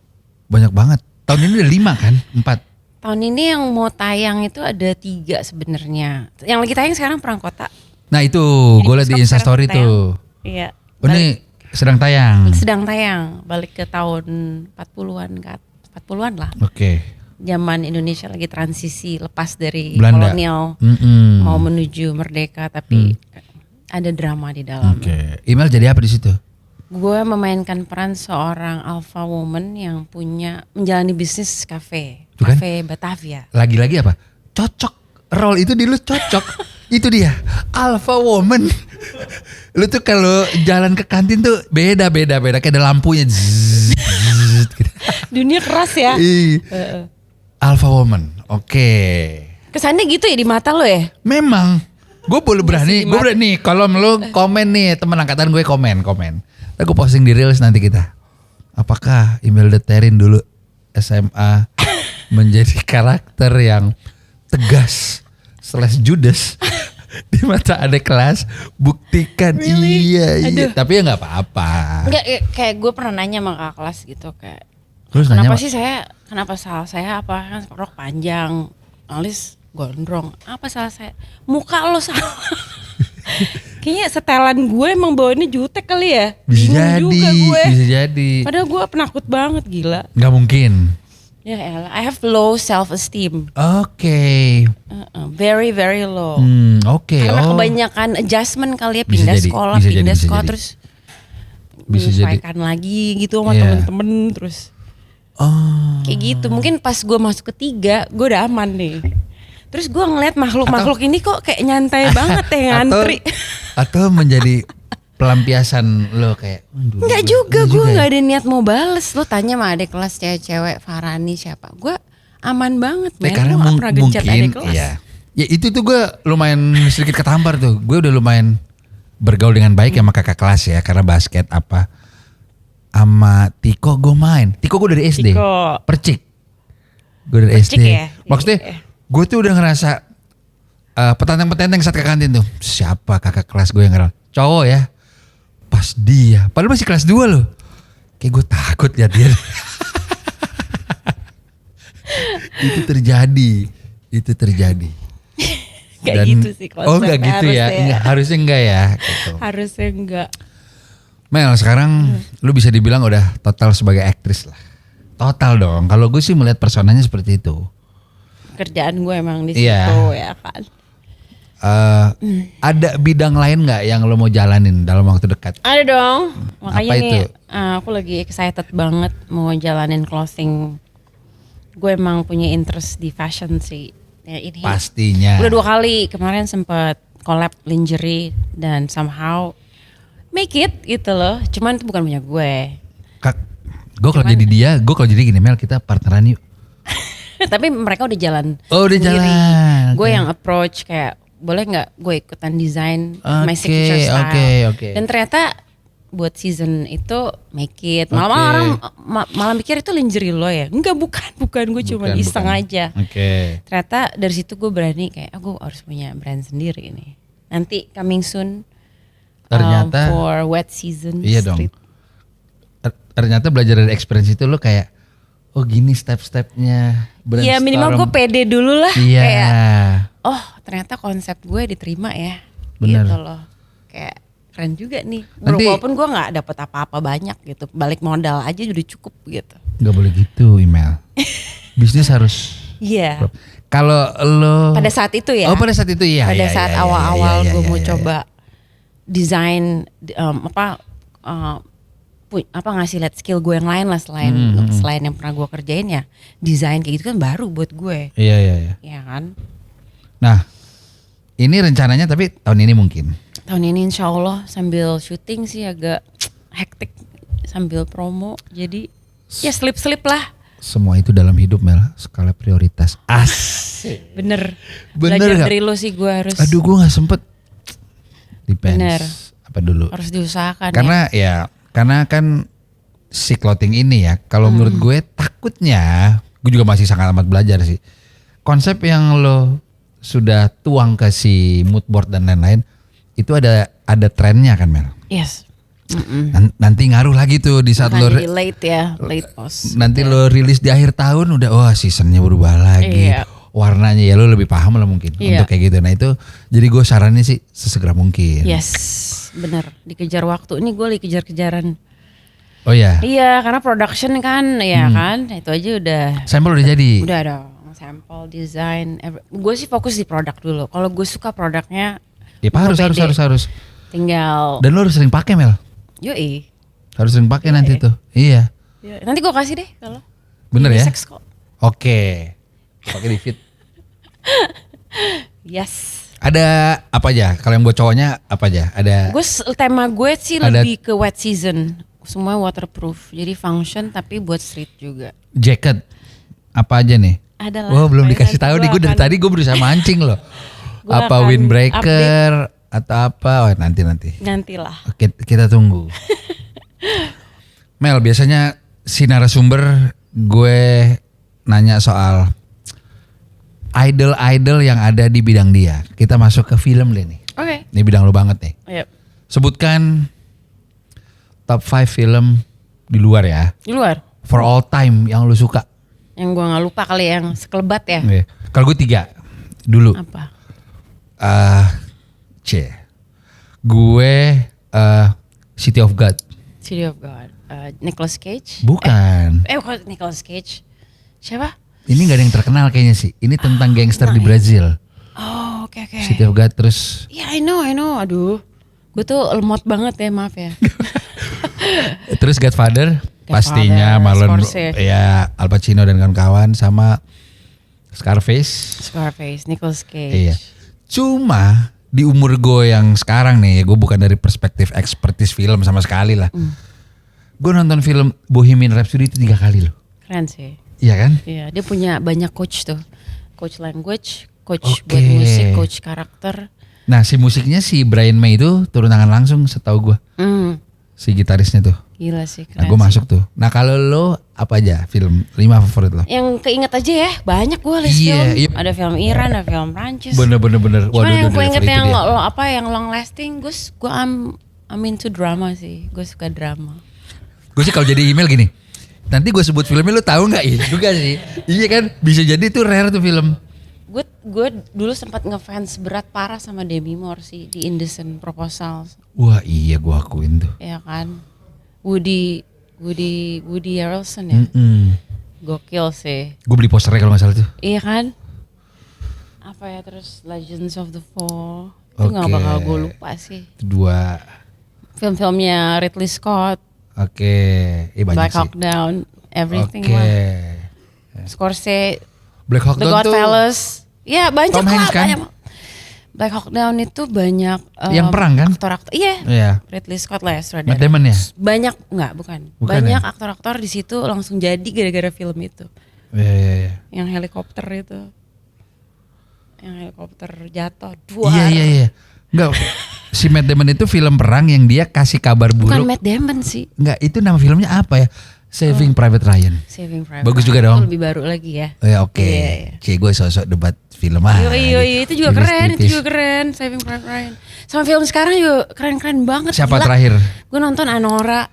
Banyak banget. Tahun ini udah 5 kan? 4. Tahun ini yang mau tayang itu ada 3 sebenarnya. Yang lagi tayang sekarang Perang Kota. Nah itu gue liat di Instastory tuh. Iya. Oh, ini sedang tayang. Sedang tayang. Balik ke tahun 40-an kan. 40-an lah. Oke. Zaman Indonesia lagi transisi lepas dari Belanda. kolonial. Mau menuju merdeka tapi ada drama di dalam. Oke. Email jadi apa di situ? Gue memainkan peran seorang alpha woman yang menjalani bisnis kafe. Tuh kan? Kafe Batavia. Lagi-lagi apa? Cocok. Role itu di lu cocok. Itu dia. Alpha woman. Lu tuh kalau jalan ke kantin tuh beda. Kayak ada lampunya. Zzz, gitu. Dunia keras ya. Alpha woman. Oke. Kesannya gitu ya di mata lo ya? Memang. Gue boleh berani. Gue berani. Kalau lu komen nih. Teman angkatan gue komen. Aku posting di Reels nanti kita. Apakah Imelda Terin dulu SMA menjadi karakter yang tegas / judes di mata adik kelas? Buktikan. Really? Iya. Tapi ya gak apa-apa. Enggak, kayak gue pernah nanya sama kakak kelas gitu kayak. Terus Kenapa salah saya apa kan rok panjang, alis gondrong. Apa salah saya? Muka lo salah. Kayaknya setelan gue emang bawaannya jutek kali ya. Bisa juga gue. jadi. Padahal gue penakut banget gila. Gak mungkin. Ya elah, I have low self esteem. Oke. Very very low. Oke. Karena kebanyakan adjustment kali ya, Bisa pindah jadi, sekolah, bisa pindah jadi, bisa sekolah jadi. terus Bisa menyesuaikan lagi gitu sama Iya. temen-temen terus. Kayak gitu. Mungkin pas gue masuk ke 3 gue udah aman nih. Terus gue ngeliat makhluk-makhluk ini kok kayak nyantai banget ya ngantri. Atau menjadi pelampiasan lo kayak. Enggak juga, gue gak ada niat mau bales. Lo tanya sama adik kelas cewek-cewek Farani siapa. Gue aman banget men. Karena Lo gak pernah gencat mungkin adik kelas. ya itu tuh gue lumayan sedikit ketampar tuh. Gue udah lumayan bergaul dengan baik sama kakak kelas ya. Karena basket apa. Sama Tiko gue main. Tiko gue dari SD. Tiko. Percik. Gue dari Percik SD. ya? Maksudnya Gue tuh udah ngerasa petantang-petantang saat ke kantin tuh. Siapa kakak kelas gue yang kenal? Cowok ya. Pas dia. Padahal masih kelas 2 loh. Kayak gue takut liat dia. Itu terjadi. Gak gitu sih konsepnya. Oh gak gitu ya? Harusnya enggak ya. Gitu. Harusnya enggak. Mel sekarang lu bisa dibilang udah total sebagai aktris lah. Total dong. Kalau gue sih melihat personanya seperti itu. Kerjaan gue emang di situ ya kan. Ada bidang lain nggak yang lo mau jalanin dalam waktu dekat? Ada dong. Makanya Apa itu? nih aku lagi excited banget mau jalanin closing. Gue emang punya interest di fashion sih. Ya, ini Pastinya. udah 2 kali. Kemarin sempet collab lingerie dan somehow make it gitu loh. Cuman itu bukan punya gue. Gue kalau jadi dia, gue kalau jadi gini Mel, kita partneran yuk. Tapi mereka udah jalan. Oh udah sendiri. jalan. Gue yang approach kayak boleh nggak gue ikutan desain my Oke, signature style. oke. Dan ternyata buat season itu make it. Malah orang mikir itu lingerie lo ya. Enggak, bukan. Gue cuma iseng aja. Oke. Ternyata dari situ gue berani kayak gue harus punya brand sendiri nih. Nanti coming soon. Ternyata for wet season. Iya dong. street. Ternyata belajar dari experience itu lo kayak oh gini step-stepnya. Iya minimal gue pede dulu lah. Iya. Kayak oh ternyata konsep gue diterima ya. Bener. Gitu loh. Kayak keren juga nih. Nanti- Walaupun gue gak dapet apa-apa banyak gitu. Balik modal aja udah cukup gitu. Gak boleh gitu email. Bisnis harus. Iya. Kalau lo. Pada saat itu ya. Oh pada saat itu ya. Pada saat awal-awal gue mau coba. coba desain ngasih lihat skill gue yang lain lah selain yang pernah gue kerjain ya. Desain kayak gitu kan baru buat gue. Iya. Ya kan. Nah, ini rencananya tapi tahun ini mungkin. Tahun ini insya Allah sambil syuting sih agak hektik sambil promo. Jadi ya slip-slip lah. Semua itu dalam hidup Mel, skala prioritas. Bener. Bener Belajar gak? dari lo sih gue harus. Aduh gue gak sempet. Depends. Bener. Apa dulu? Harus diusahakan. Karena kan si clothing ini ya, kalau menurut gue takutnya, gue juga masih sangat amat belajar sih. Konsep yang lo sudah tuang ke si mood board dan lain-lain, itu ada trennya kan Mel. Yes. Nanti ngaruh lagi tuh di saat lo Jadi late post. nanti lo rilis di akhir tahun udah seasonnya berubah lagi. Iya. Warnanya ya lo lebih paham lah mungkin Iya. untuk kayak gitu. Nah itu jadi gue sarannya sih sesegera mungkin. Yes, bener. Dikejar waktu. Ini gue lagi kejar-kejaran. Oh ya. Iya, karena production kan, ya kan. Itu aja udah. Sampel udah jadi. Udah dong. Sampel, desain. Gue sih fokus di produk dulu. Kalau gue suka produknya. Ya Pak, harus. Tinggal. Dan lo harus sering pakai Mel. Yoi. Harus sering pakai nanti tuh. Iya. Nanti gue kasih deh kalau. Bener ya? Unisex kok. Oke. Pakai di fit. Yes. Ada apa aja? Kalau yang buat cowoknya apa aja? Ada. Tema gue sih Ada- lebih ke wet season. Semua waterproof. Jadi function tapi buat street juga. Jacket. Apa aja nih? Ada lah. Wah belum Pokoknya dikasih nanti tahu nih. Gue dari akan- tadi gue berusaha mancing loh. Gua Apa akan windbreaker atau apa? Oh nanti. Nantilah. Oke, kita tunggu. Mel, biasanya si narasumber gue nanya soal idol-idol yang ada di bidang dia. Kita masuk ke film deh nih. Oke. Ini bidang lo banget nih. Yep. Sebutkan top 5 film di luar ya. Di luar. For all time yang lo suka. Yang gue nggak lupa kali yang sekelebat ya. Oke. Kalau gue 3 dulu. Apa? Gue City of God. City of God. Nicolas Cage. Bukan. Kok Nicolas Cage? Siapa? Ini gak ada yang terkenal kayaknya sih. Ini tentang gangster di Brazil. Oh oke. City of God terus. Ya I know. Aduh. Gue tuh lemot banget ya, maaf ya. Terus Godfather. Pastinya Marlon Scorsese. ya Al Pacino dan kawan-kawan sama Scarface. Nicolas Cage. Iya. Cuma di umur gue yang sekarang nih, gue bukan dari perspektif ekspertis film sama sekali lah. Gue nonton film Bohemian Rhapsody itu 3 kali loh. Keren sih. Iya kan? Iya, dia punya banyak coach tuh. Coach language, coach Oke. buat musik, coach karakter. Nah si musiknya si Brian May itu turun tangan langsung setahu gue. si gitarisnya tuh. Gila sih, Nah keren gue sih. masuk tuh. Nah kalau lo apa aja film 5 favorit lo? Yang keinget aja ya, banyak gue list Iya, film. iya. Ada film Iran, ada film Prancis. Bener. Cuman yang gue inget itu yang dia. yang long lasting, gue I'm into drama sih. Gue suka drama. Gue sih kalau jadi email gini. Nanti gue sebut filmnya lo tahu nggak? Iya juga sih. Iya kan bisa jadi tuh rare tuh film. Gue dulu sempat ngefans berat parah sama Demi Moore sih di Indecent Proposal. Wah iya gue akuin tuh. Ya kan. Woody Harrelson ya. Gokil sih. Gue beli posternya kalau nggak salah tuh. Iya kan? Apa ya, terus Legends of the Fall. Itu nggak Oke. bakal gue lupa sih. Itu 2. Film-filmnya Ridley Scott, Oke. Banyak Black sih. Hawk Down, everything Oke. lah. Scorsese, Black Hawk The Down tuh. Goodfellas. Ya banyak Tom lah, Hanks kan? banyak. Black Hawk Down itu banyak Yang perang kan? aktor-aktor. Iya. Iya. Ridley Scott lah ya, sutradara. Matt Damon ya? Banyak bukan. Bukan Banyak ya? aktor-aktor di situ langsung jadi gara-gara film itu. Iya. Yang helikopter itu. Yang helikopter jatuh. Iya. Enggak. Si Matt Damon itu film perang yang dia kasih kabar buruk. Bukan Matt Damon sih. Enggak, itu nama filmnya apa ya? Saving Private Ryan. Saving Private Bagus Ryan. juga dong. Itu lebih baru lagi ya. Oh ya oke. Iya. Cie gue sosok debat film Iya, itu juga keren, Tipis-tipis. itu juga keren. Saving Private Ryan. Sama film sekarang juga keren-keren banget. Siapa gila. terakhir? Gue nonton Anora.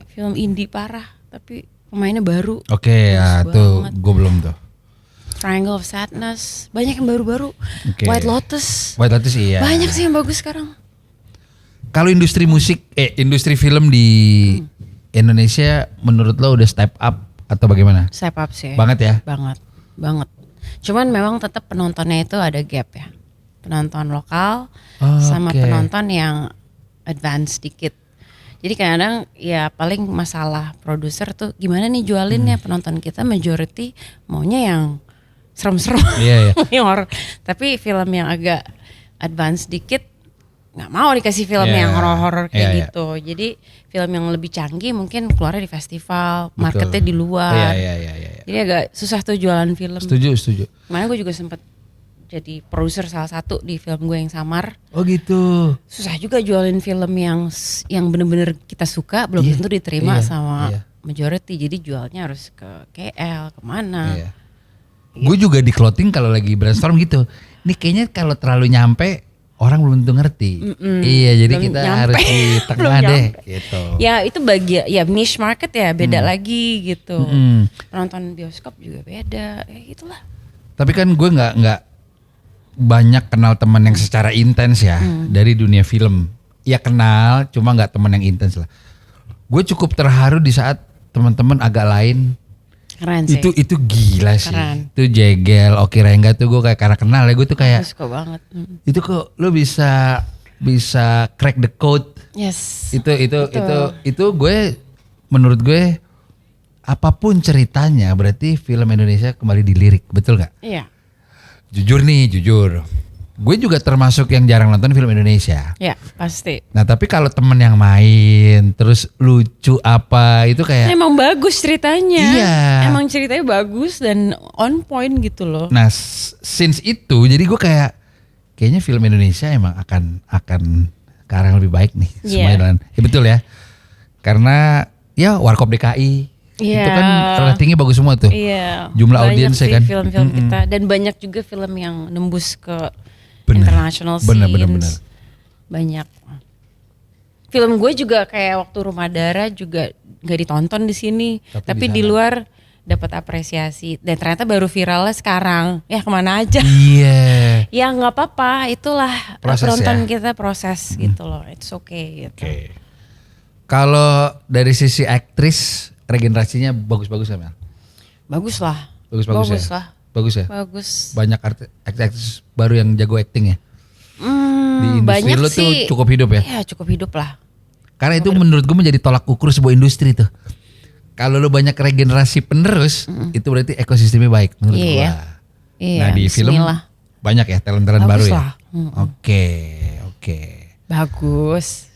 Film indie parah, tapi pemainnya baru. Oke, ya Bagus tuh banget. gue belum tuh. Triangle of Sadness, banyak yang baru-baru. Oke. White Lotus, White Lotus iya. banyak sih yang bagus sekarang. Kalau industri musik, industri film di Indonesia menurut lo udah step up atau bagaimana? Step up sih. Banget ya? Banget. Cuman memang tetap penontonnya itu ada gap ya. Penonton lokal Oh, sama oke. penonton yang advance dikit. Jadi kadang ya paling masalah produser tuh gimana nih jualinnya, penonton kita majority maunya yang serem-serem. Iya. Yang horror. Tapi film yang agak advance dikit nggak mau dikasih film Iya. yang horor-horor kayak Iya. gitu. Jadi film yang lebih canggih mungkin keluarnya di festival, Betul. marketnya di luar. Iya. Jadi agak susah tuh jualan film. Setuju. Kemarin gue juga sempet jadi produser salah satu di film gue yang Samar. Oh gitu. Susah juga jualin film yang bener-bener kita suka, belum Iya, tentu diterima iya, sama iya. majority. Jadi jualnya harus ke KL, kemana. Iya. Gue juga di clothing kalau lagi brainstorm gitu. Ini kayaknya kalau terlalu nyampe orang belum tentu ngerti. Iya, jadi Belum kita nyampe. harus di tengah Belum deh nyampe. gitu. Ya itu ya niche market ya, beda lagi gitu. Penonton bioskop juga beda, ya gitulah. Tapi kan gue nggak banyak kenal teman yang secara intens ya dari dunia film. Ya kenal, cuma nggak teman yang intens lah. Gue cukup terharu di saat teman-teman agak lain. Keren sih. Itu gila sih. Keren. Itu Jegel, Oki Rengga tuh gue kayak karena kenal ya gue tuh kayak Aku suka banget. itu kok lo bisa crack the code. Yes. Itu gue menurut gue apapun ceritanya berarti film Indonesia kembali dilirik, betul nggak? Iya. Jujur. Gue juga termasuk yang jarang nonton film Indonesia. Ya pasti. Nah tapi kalau temen yang main terus lucu apa itu kayak. Emang bagus ceritanya. Iya. Emang ceritanya bagus dan on point gitu loh. Nah since itu jadi gue kayaknya film Indonesia emang akan ke arah yang lebih baik nih. Iya. Semuanya jalan. Ya betul ya. Karena ya Warkop DKI. Iya. Itu kan ratingnya bagus semua tuh. Iya. Jumlah Banyak audiensnya sih kan. film-film kita dan banyak juga film yang nembus ke Bener. international Bener, scenes. bener. Banyak. Film gue juga kayak waktu Rumah Dara juga gak ditonton di sini, tapi di luar dapat apresiasi dan ternyata baru viralnya sekarang. Ya kemana aja? Iya. Ya nggak apa-apa, itulah Proses penonton ya? kita proses gitu loh. It's okay gitu. Kalau dari sisi aktris regenerasinya bagus-bagus ya Mel? Bagus lah. Bagus-bagus ya? lah. Bagus ya? Bagus. Banyak aktris baru yang jago acting ya? Di industri banyak lo tuh sih. cukup hidup ya? Ya cukup hidup lah. Karena itu menurut gue menjadi tolak ukur sebuah industri tuh. Kalau lo banyak regenerasi penerus, itu berarti ekosistemnya baik menurut Iya. gue. Iya, Nah di film bismillah. banyak ya talent-talent Bagus baru ya? lah. Oke. Bagus.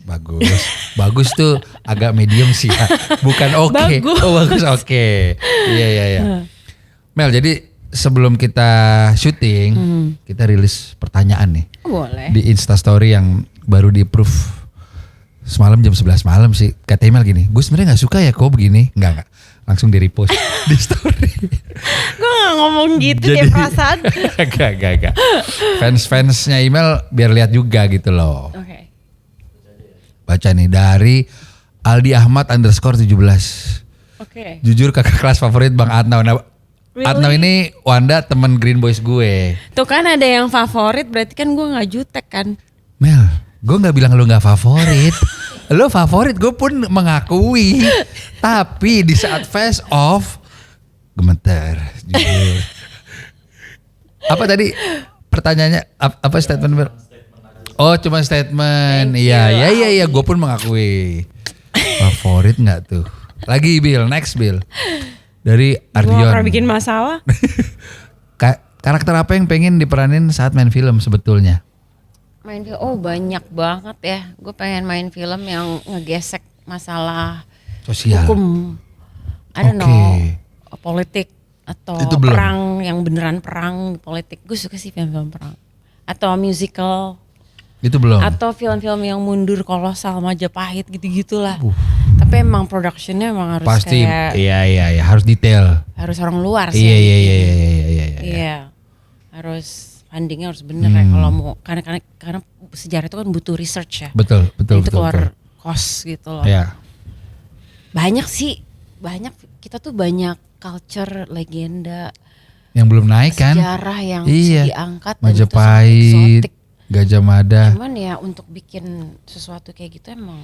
Bagus tuh agak medium sih ya. Bukan oke. Bagus. Oh bagus oke. Iya. Mel jadi sebelum kita syuting, kita rilis pertanyaan nih Boleh. di Instastory yang baru di-approve Semalam jam 11 malam sih. Kata email gini, gue sebenarnya gak suka ya kok begini. Enggak. Langsung di repost di story. Gue gak ngomong gitu deh perasaan. Gak. Fans-fansnya email biar lihat juga gitu loh. Oke. Baca nih dari Aldi Ahmad _17. Oke. Jujur kakak kelas favorit Bang Atnau. Nah, Really? Atnau ini Wanda temen Green Boys gue. Tuh kan ada yang favorit, berarti kan gue gak jutek kan. Mel, gue gak bilang lu gak favorit. Lu favorit, gue pun mengakui. Tapi di saat face off, gemeter. Jujur. Apa tadi pertanyaannya? Apa statement? Oh cuma statement. Iya. Gue pun mengakui. Favorit gak tuh? Lagi Bill, next Bill. Dari Gue Ardion. gak pernah bikin masalah. Karakter apa yang pengen diperanin saat main film sebetulnya? Main film, oh banyak banget ya. Gue pengen main film yang ngegesek masalah Sosial. hukum, I don't know, politik atau Itu belum. perang yang beneran perang politik. Gue suka sih film-film perang. Atau musical, Itu belum. atau film-film yang mundur kolosal Majapahit gitu-gitulah. Tapi emang productionnya emang harus Pasti. kayak Iya. Harus detail. harus orang luar sih. Iya. Iya. Harus fundingnya harus bener ya kalau mau karena sejarah itu kan butuh research ya. Betul. Itu keluar cost gitu loh. Ya. Banyak sih, kita tuh banyak culture, legenda, Yang belum naik kan? sejarah yang Iya. bisa diangkat dan itu sangat Majapahit, eksotik. Gajah Mada. Cuman ya untuk bikin sesuatu kayak gitu emang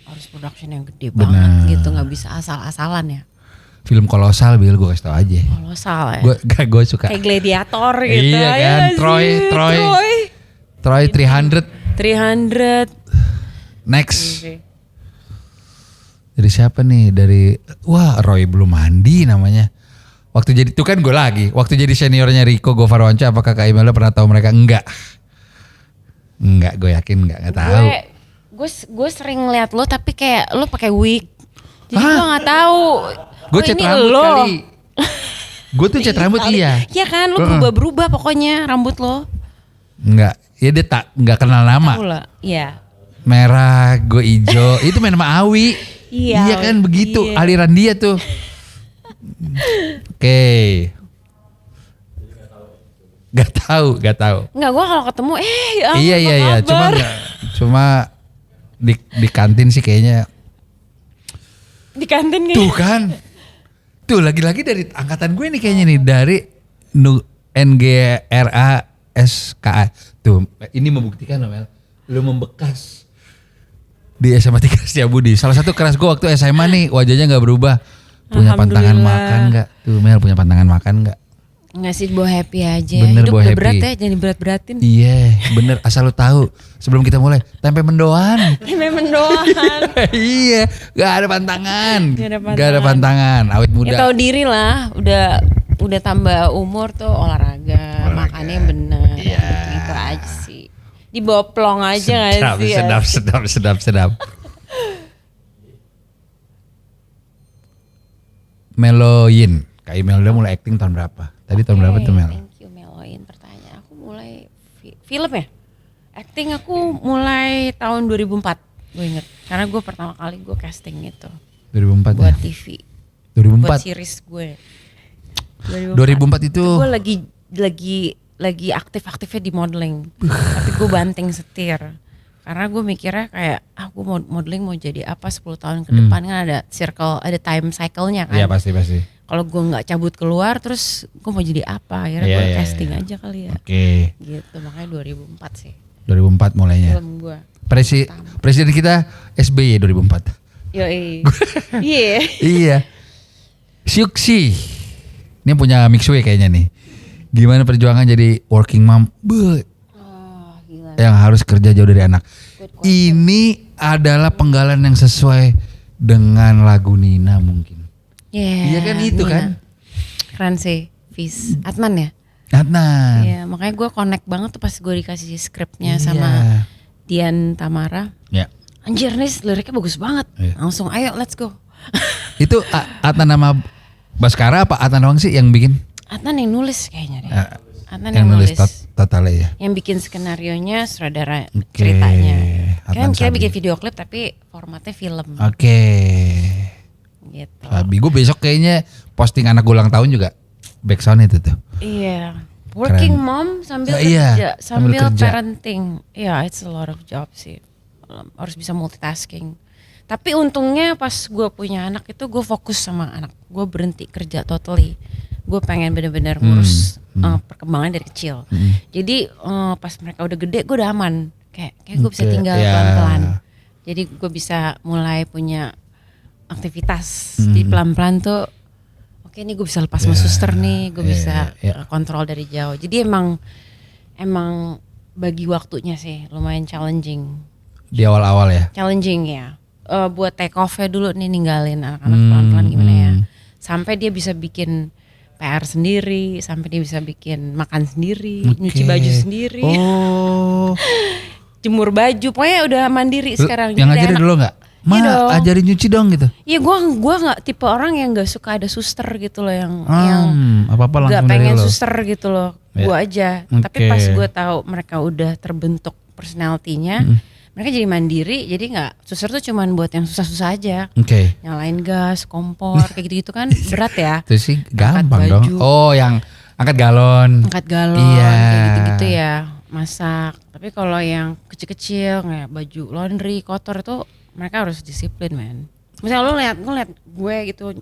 harus production yang gede Benar. banget gitu, nggak bisa asal-asalan ya. Film kolosal Bill, gue kasih tau aja. Kolosal ya. Gue suka. Kayak gladiator gitu. Iya ya kan, sih? Troy 300. 300. Next. Dari siapa nih? Dari Roy belum mandi namanya. Waktu jadi itu kan gue lagi. Waktu jadi seniornya Rico Gofarwanca, apakah Kak Imelda pernah tahu mereka? Enggak, gue yakin enggak tahu. Gue sering ngeliat lo tapi kayak lo pakai wig. Jadi gue nggak tahu. Gue Oh, cat ini rambut lo. kali. Gue tuh cat rambut iya. Iya kan, lo berubah-berubah pokoknya rambut lo. Enggak, ya dia enggak kenal nama. Tahu lah, iya. Merah, gue hijau. Itu main sama Awi. Iya, kan begitu iya. aliran dia tuh. Oke. Gak tahu. Enggak, gue kalau ketemu Iya. Cuma di kantin sih kayaknya. di kantin gitu. Tuh kan. Tuh lagi-lagi dari angkatan gue nih kayaknya nih dari NGRASKA. Tuh, ini membuktikan loh Mel. Lu membekas di SMA 3 Setiabudi. Salah satu kelas gue waktu SMA nih wajahnya gak berubah. Punya pantangan Alhamdulillah. makan gak? Tuh Mel punya pantangan makan gak? Nggak sih, bawa happy aja. Bener, Hidup bawa udah happy. berat ya, jangan berat-beratin. Iya bener, asal lu tahu. Sebelum kita mulai, tempe mendoan. Memang doang. Iya, gak ada pantangan. Nggak ada Gak ada pantangan, awet muda. Ya tahu diri lah, udah tambah umur tuh olahraga. Makannya yang bener. Iya. Gitu aja sih. Dibawa plong aja nggak sih? Sedap. Meloin, Kak Imelda mulai acting tahun berapa? Tadi tahun berapa tuh Mel? Thank you Meloin pertanyaan. Aku mulai film ya. Acting aku mulai tahun 2004. Gue inget. Karena gue pertama kali gue casting itu 2004 buat ya? TV. Buat 2004. series gue. 2004 itu Gue lagi aktif-aktifnya di modeling. Tapi gue banting setir. Karena gue mikirnya kayak gue modeling mau jadi apa 10 tahun ke depan kan ada time cycle-nya kan. Iya pasti. Kalau gue nggak cabut keluar terus gue mau jadi apa? Akhirnya Iya, gue iya, casting aja kali ya. Oke. Gitu, makanya 2004 sih 2004 mulainya. film gue. Presiden kita SBY 2004. Yoi. Iya. Iya. Syuksi. Ini punya Mixway kayaknya nih. Gimana perjuangan jadi working mom? Oh, gila. Yang harus kerja jauh dari anak. Ini adalah penggalan yang sesuai dengan lagu Nina mungkin. Yeah, Iya kan itu Nina. kan? Keren sih, Fis. Atman ya? Adnan. Iya, makanya gue connect banget tuh pas gue dikasih skripnya Iya. sama Dian Tamara. Ya. Anjir nih liriknya bagus banget. Iya. Langsung ayo let's go. Itu Adnan nama Baskara apa Adnan doang sih yang bikin? Adnan yang nulis kayaknya deh. Adnan Yang nulis nulis. Tatale ya. Yang bikin skenarionya sutradara Oke. ceritanya. Kan kita Sabi. bikin video klip tapi formatnya film. Oke. Gitu. Sabi, gue besok kayaknya posting anak gue ulang tahun juga backsound itu tuh. Iya. Working Keren. mom sambil Iya, kerja, sambil sambil kerja. parenting. Iya, it's a lot of job sih. Harus bisa multitasking. Tapi untungnya pas gue punya anak itu gue fokus sama anak. Gue berhenti kerja totally. Gue pengen bener-bener ngurus perkembangan dari kecil. Jadi pas mereka udah gede gue udah aman. Kayak gue bisa Oke, tinggal iya. pelan-pelan. Jadi gue bisa mulai punya aktivitas. Jadi pelan-pelan tuh, oke nih gue bisa lepas sama suster nih, gue bisa kontrol dari jauh. Jadi emang bagi waktunya sih lumayan challenging. Di awal-awal ya. Challenging ya. Buat take off-nya dulu nih, ninggalin anak-anak pelan-pelan gimana ya. Sampai dia bisa bikin PR sendiri, sampai dia bisa bikin makan sendiri, nyuci baju sendiri, Oh. jemur baju. Pokoknya udah mandiri sekarang. Yang Jadi ngajarin enak. dulu nggak? Ma, Iya dong. ajarin nyuci dong gitu. Iya, gua nggak tipe orang yang nggak suka ada suster gitu loh, yang apa-apa langsung nggak dari pengen lo. suster gitu loh. Ya. Gua aja. Oke. Tapi pas gue tahu mereka udah terbentuk personality-nya, mereka jadi mandiri. Jadi nggak, suster tuh cuman buat yang susah-susah aja. Oke. Nyalain gas, kompor, kayak gitu-gitu kan berat ya. Itu sih Angkat gampang dong. baju. Oh, yang angkat galon. Angkat galon, Iya. kayak gitu-gitu ya. Masak. Tapi kalau yang kecil-kecil kayak baju laundry, kotor itu mereka harus disiplin, man. Misalnya lo ngeliat gue gitu,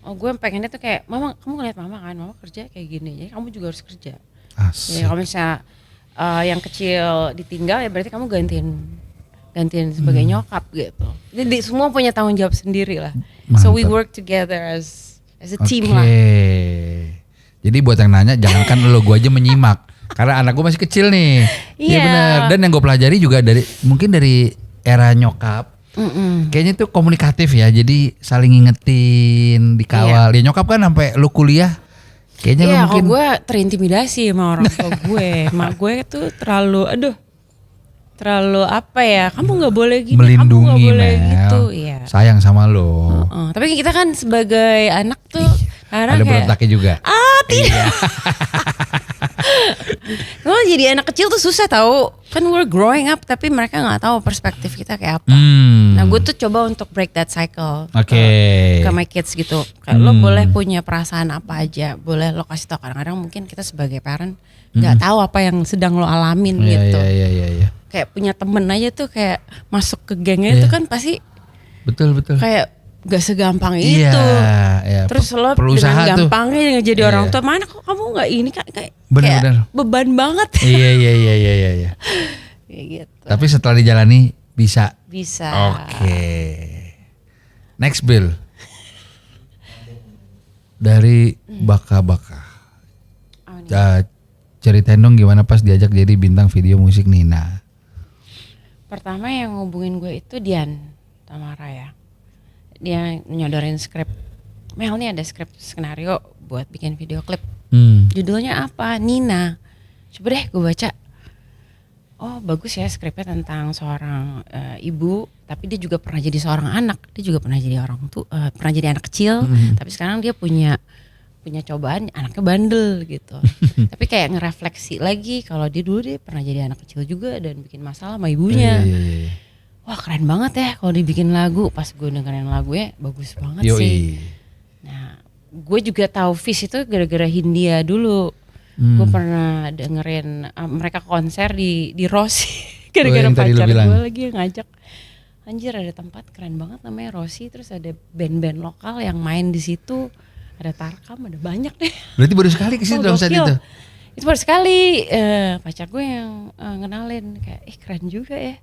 oh gue pengennya tuh kayak, mama, kamu ngeliat mama kan, mama kerja kayak gini, jadi kamu juga harus kerja. Asik. Ya kalau misalnya yang kecil ditinggal, ya berarti kamu gantiin sebagai nyokap gitu. Jadi semua punya tanggung jawab sendiri lah. So we Mantap. work together as a team Oke. lah. Jadi buat yang nanya, jangankan lo, gue aja menyimak. Karena anak gue masih kecil nih. Iya Iya. benar. Dan yang gue pelajari juga mungkin dari era nyokap. Kayaknya tuh komunikatif ya. Jadi saling ngingetin, dikawal. Ya nyokap kan sampai lu kuliah. Kayaknya lu Iya, mungkin. kalau gue terintimidasi sama orang tua gue. Mak gue tuh terlalu apa ya? Kamu nggak boleh gini, kamu nggak Melindungi, boleh Mel. gitu. Iya. Sayang sama lo. Tapi kita kan sebagai anak tuh kadang Ada kayak, berontaknya juga. tidak. Kalau jadi anak kecil tuh susah tahu. Kan we're growing up tapi mereka nggak tahu perspektif kita kayak apa. Nah gue tuh coba untuk break that cycle Oke. ke my kids gitu. Kayak lo boleh punya perasaan apa aja, boleh lo kasih tau. Kadang-kadang mungkin kita sebagai parent nggak tahu apa yang sedang lo alamin Iya, gitu. iya. Kayak punya temen aja tuh kayak masuk ke gengnya itu kan pasti Betul. kayak gak segampang Iya, itu. iya. Terus lo Perlu dengan usaha tuh. gampangnya jadi Iya. orang tua, mana kok kamu nggak ini kan kayak Bener. beban banget. Iya. Kayak gitu. Tapi setelah dijalani bisa. Bisa. Oke. Next Bill. Dari Baka-Baka. Oh, nih. Ceritain dong gimana pas diajak jadi bintang video musik Nina. Pertama yang ngubungin gue itu Dian Tamara ya. Dia nyodorin skrip. Mel nih ada skrip skenario buat bikin video klip. Judulnya apa? Nina. Coba deh gue baca. Oh bagus ya skripnya tentang seorang ibu, tapi dia juga pernah jadi seorang anak. Dia juga pernah jadi pernah jadi anak kecil, tapi sekarang dia punya cobaan anaknya bandel gitu. Tapi kayak ngerefleksi lagi kalau dia pernah jadi anak kecil juga dan bikin masalah sama ibunya. Iya. Wah keren banget ya kalau dibikin lagu. Pas gue dengerin lagunya bagus banget Yoi. sih. Nah gue juga tahu Fish itu gara-gara Hindia dulu. Gue pernah dengerin mereka konser di Rossi. Gara-gara yang tadi lu pacar bilang. gue lagi yang ngajak. Anjir ada tempat keren banget namanya Rossi. Terus ada band-band lokal yang main di situ. Ada Tarkam, ada banyak deh. Berarti baru sekali ke situ dong saat gokil. itu. Itu baru sekali pacar gue yang ngenalin kayak keren juga ya.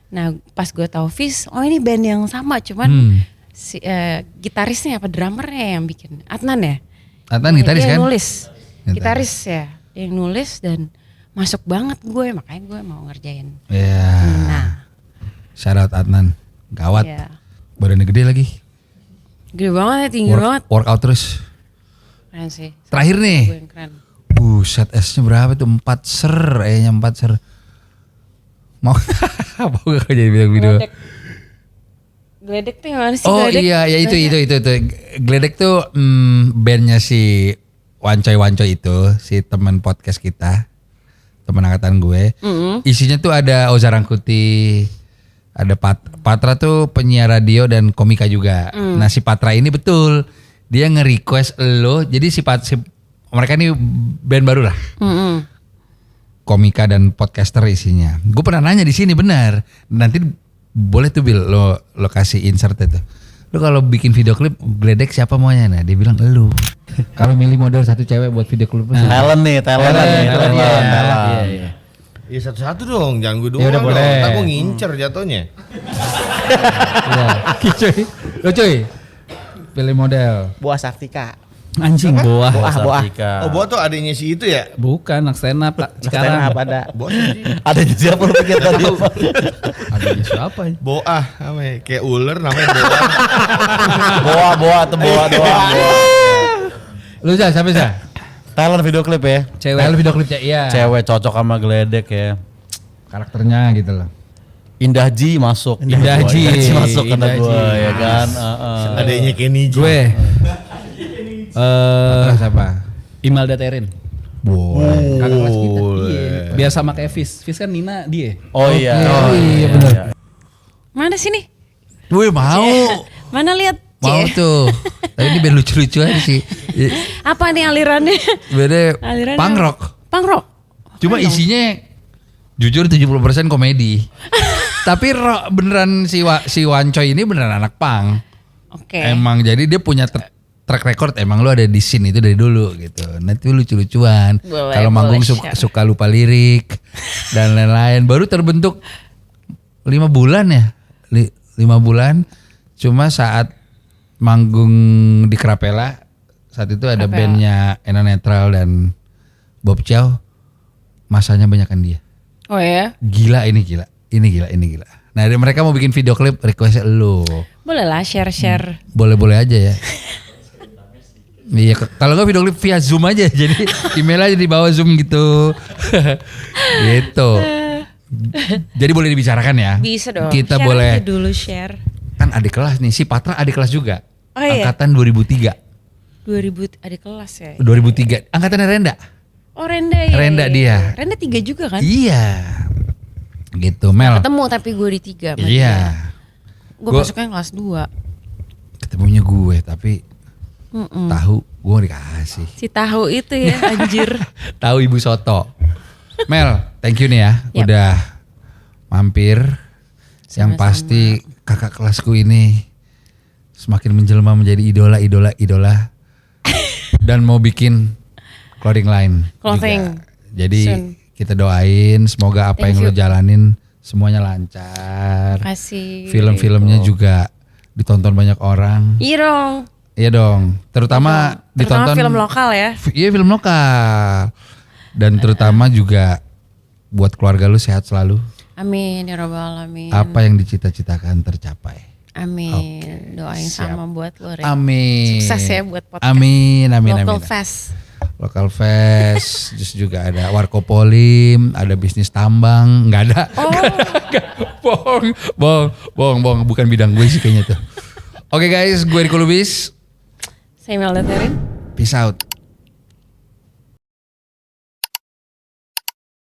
Nah pas gue tahu Fish, oh ini band yang sama cuman si gitarisnya apa drummernya yang bikin Adnan ya. Adnan gitaris Dia kan? yang nulis, gitaris ya, dia yang nulis dan masuk banget gue, makanya gue mau ngerjain. Iya. Nah, Shout out Adnan. Gawat. ya. Badannya gede lagi. Gede banget ya, tinggi banget. Workout terus. Keren sih. Terakhir nih. Gue yang keren. Buset esnya berapa tuh? 4 ser. Kayaknya 4 ser. Mau gak jadi bilang video? Gledek tuh yang mana sih? Oh Gledek? iya ya itu. Gledek tuh bandnya si Wancoy itu, si teman podcast kita, teman angkatan gue. Isinya tuh ada Oza Rangkuti, Ada Patra tuh penyiar radio dan komika juga. Nah si Patra ini betul dia nge-request lo. Jadi mereka ini band baru lah. Komika dan podcaster isinya. Gue pernah nanya di sini benar. Nanti boleh tuh Bil lo kasih insert itu. Lo kalau bikin video klip Gledek siapa maunya? Nah dia bilang lo. Kalau milih model satu cewek buat video klip. Talent nih. Iya. Ya satu-satu dong, jangan gue Ya doang udah, dong. boleh. Ntar gue ngincer jatuhnya. Iya. Cuy. Lo cuy. Pilih model. Boa Saktika. Anjing boah. Boah. Oh, buat tuh adiknya si itu ya? Bukan anak stand up Pak. Sekarang Sekarang apa ada? Boa sih. Ada siapa lu pikir tadi? Adanya siapa ya? Boa, namanya kayak ular namanya Boa. Boa atau boa doang. Lu siapa sih? Talent video klip ya. cewek. Film video klipnya iya. Cewek cocok sama Gledek ya. Karakternya gitu loh. Indah Ji masuk. Indah Ji. Masuk kata Indah gue Ji. ya kan. Adiknya Kenny G. Gue Terus apa? Imelda Terin. Boleh. Kakak kelas kita. Iya. Biasa pakai Fis. Fis kan Nina dia. Oh iya. Oh iya benar. Mana sini? Wih mau. Mana lihat? Mau Cie. tuh. Tapi ini biar lucu-lucu aja sih. Apa nih alirannya? Beda Alirannya punk rock. Punk rock. Cuma isinya jujur 70% komedi. Tapi beneran si Wancoy ini beneran anak punk. Oke. Emang jadi dia punya track record emang lu ada di scene itu dari dulu gitu. Nanti lucu-lucuan. Boleh, Kalau manggung boleh share. suka lupa lirik dan lain-lain. Baru terbentuk 5 bulan ya. 5 bulan. Cuma saat manggung di Krapela saat itu ada bandnya Ena Netral dan Bob Chow. Masanya banyakan dia. Oh ya? Gila. Nah mereka mau bikin video klip request lu. Boleh lah share-share. Boleh-boleh aja ya. Iya, kalau nggak video klip via Zoom aja, jadi email aja di bawah Zoom gitu. Gitu. Jadi boleh dibicarakan ya. Bisa dong. Kita Share boleh. aja dulu share. Kan adik kelas nih, si Patra adik kelas juga. Oh iya? Angkatan 2003. 2000 adik kelas ya? 2003. Angkatannya Renda. Oh Renda ya? Renda dia. Renda 3 juga kan? Iya. Gitu, Mel. Ketemu tapi gue di 3. Iya. Gue Gua- masuknya kelas 2. Ketemunya gue, tapi tahu gue dikasih. Si tahu itu ya anjir. Tahu Ibu Soto. Mel, thank you nih ya. Yap. Udah mampir. Yang Sama-sama. pasti kakak kelasku ini semakin menjelma menjadi idola. Dan mau bikin clothing line Clothing. juga. Jadi Soon. kita doain semoga apa Thank yang lo you. jalanin semuanya lancar. Kasih. Film-filmnya juga ditonton banyak orang. Iya dong. Iya dong. Terutama ditonton film lokal ya. Iya film lokal. Dan terutama juga buat keluarga lu sehat selalu. Amin ya robbal alamin. Apa yang dicita-citakan tercapai. Amin. Doain Siap. sama buat lo Ren. Amin. Sukses ya buat podcast. Amin. Local Amin. Fest. Local Fest, terus juga ada Warkopolim, ada bisnis tambang, nggak ada. Oh. Bohong, bukan bidang gue sih kayaknya tuh. Oke guys, gue Riko Lubis, Saya Melda Terin. peace out.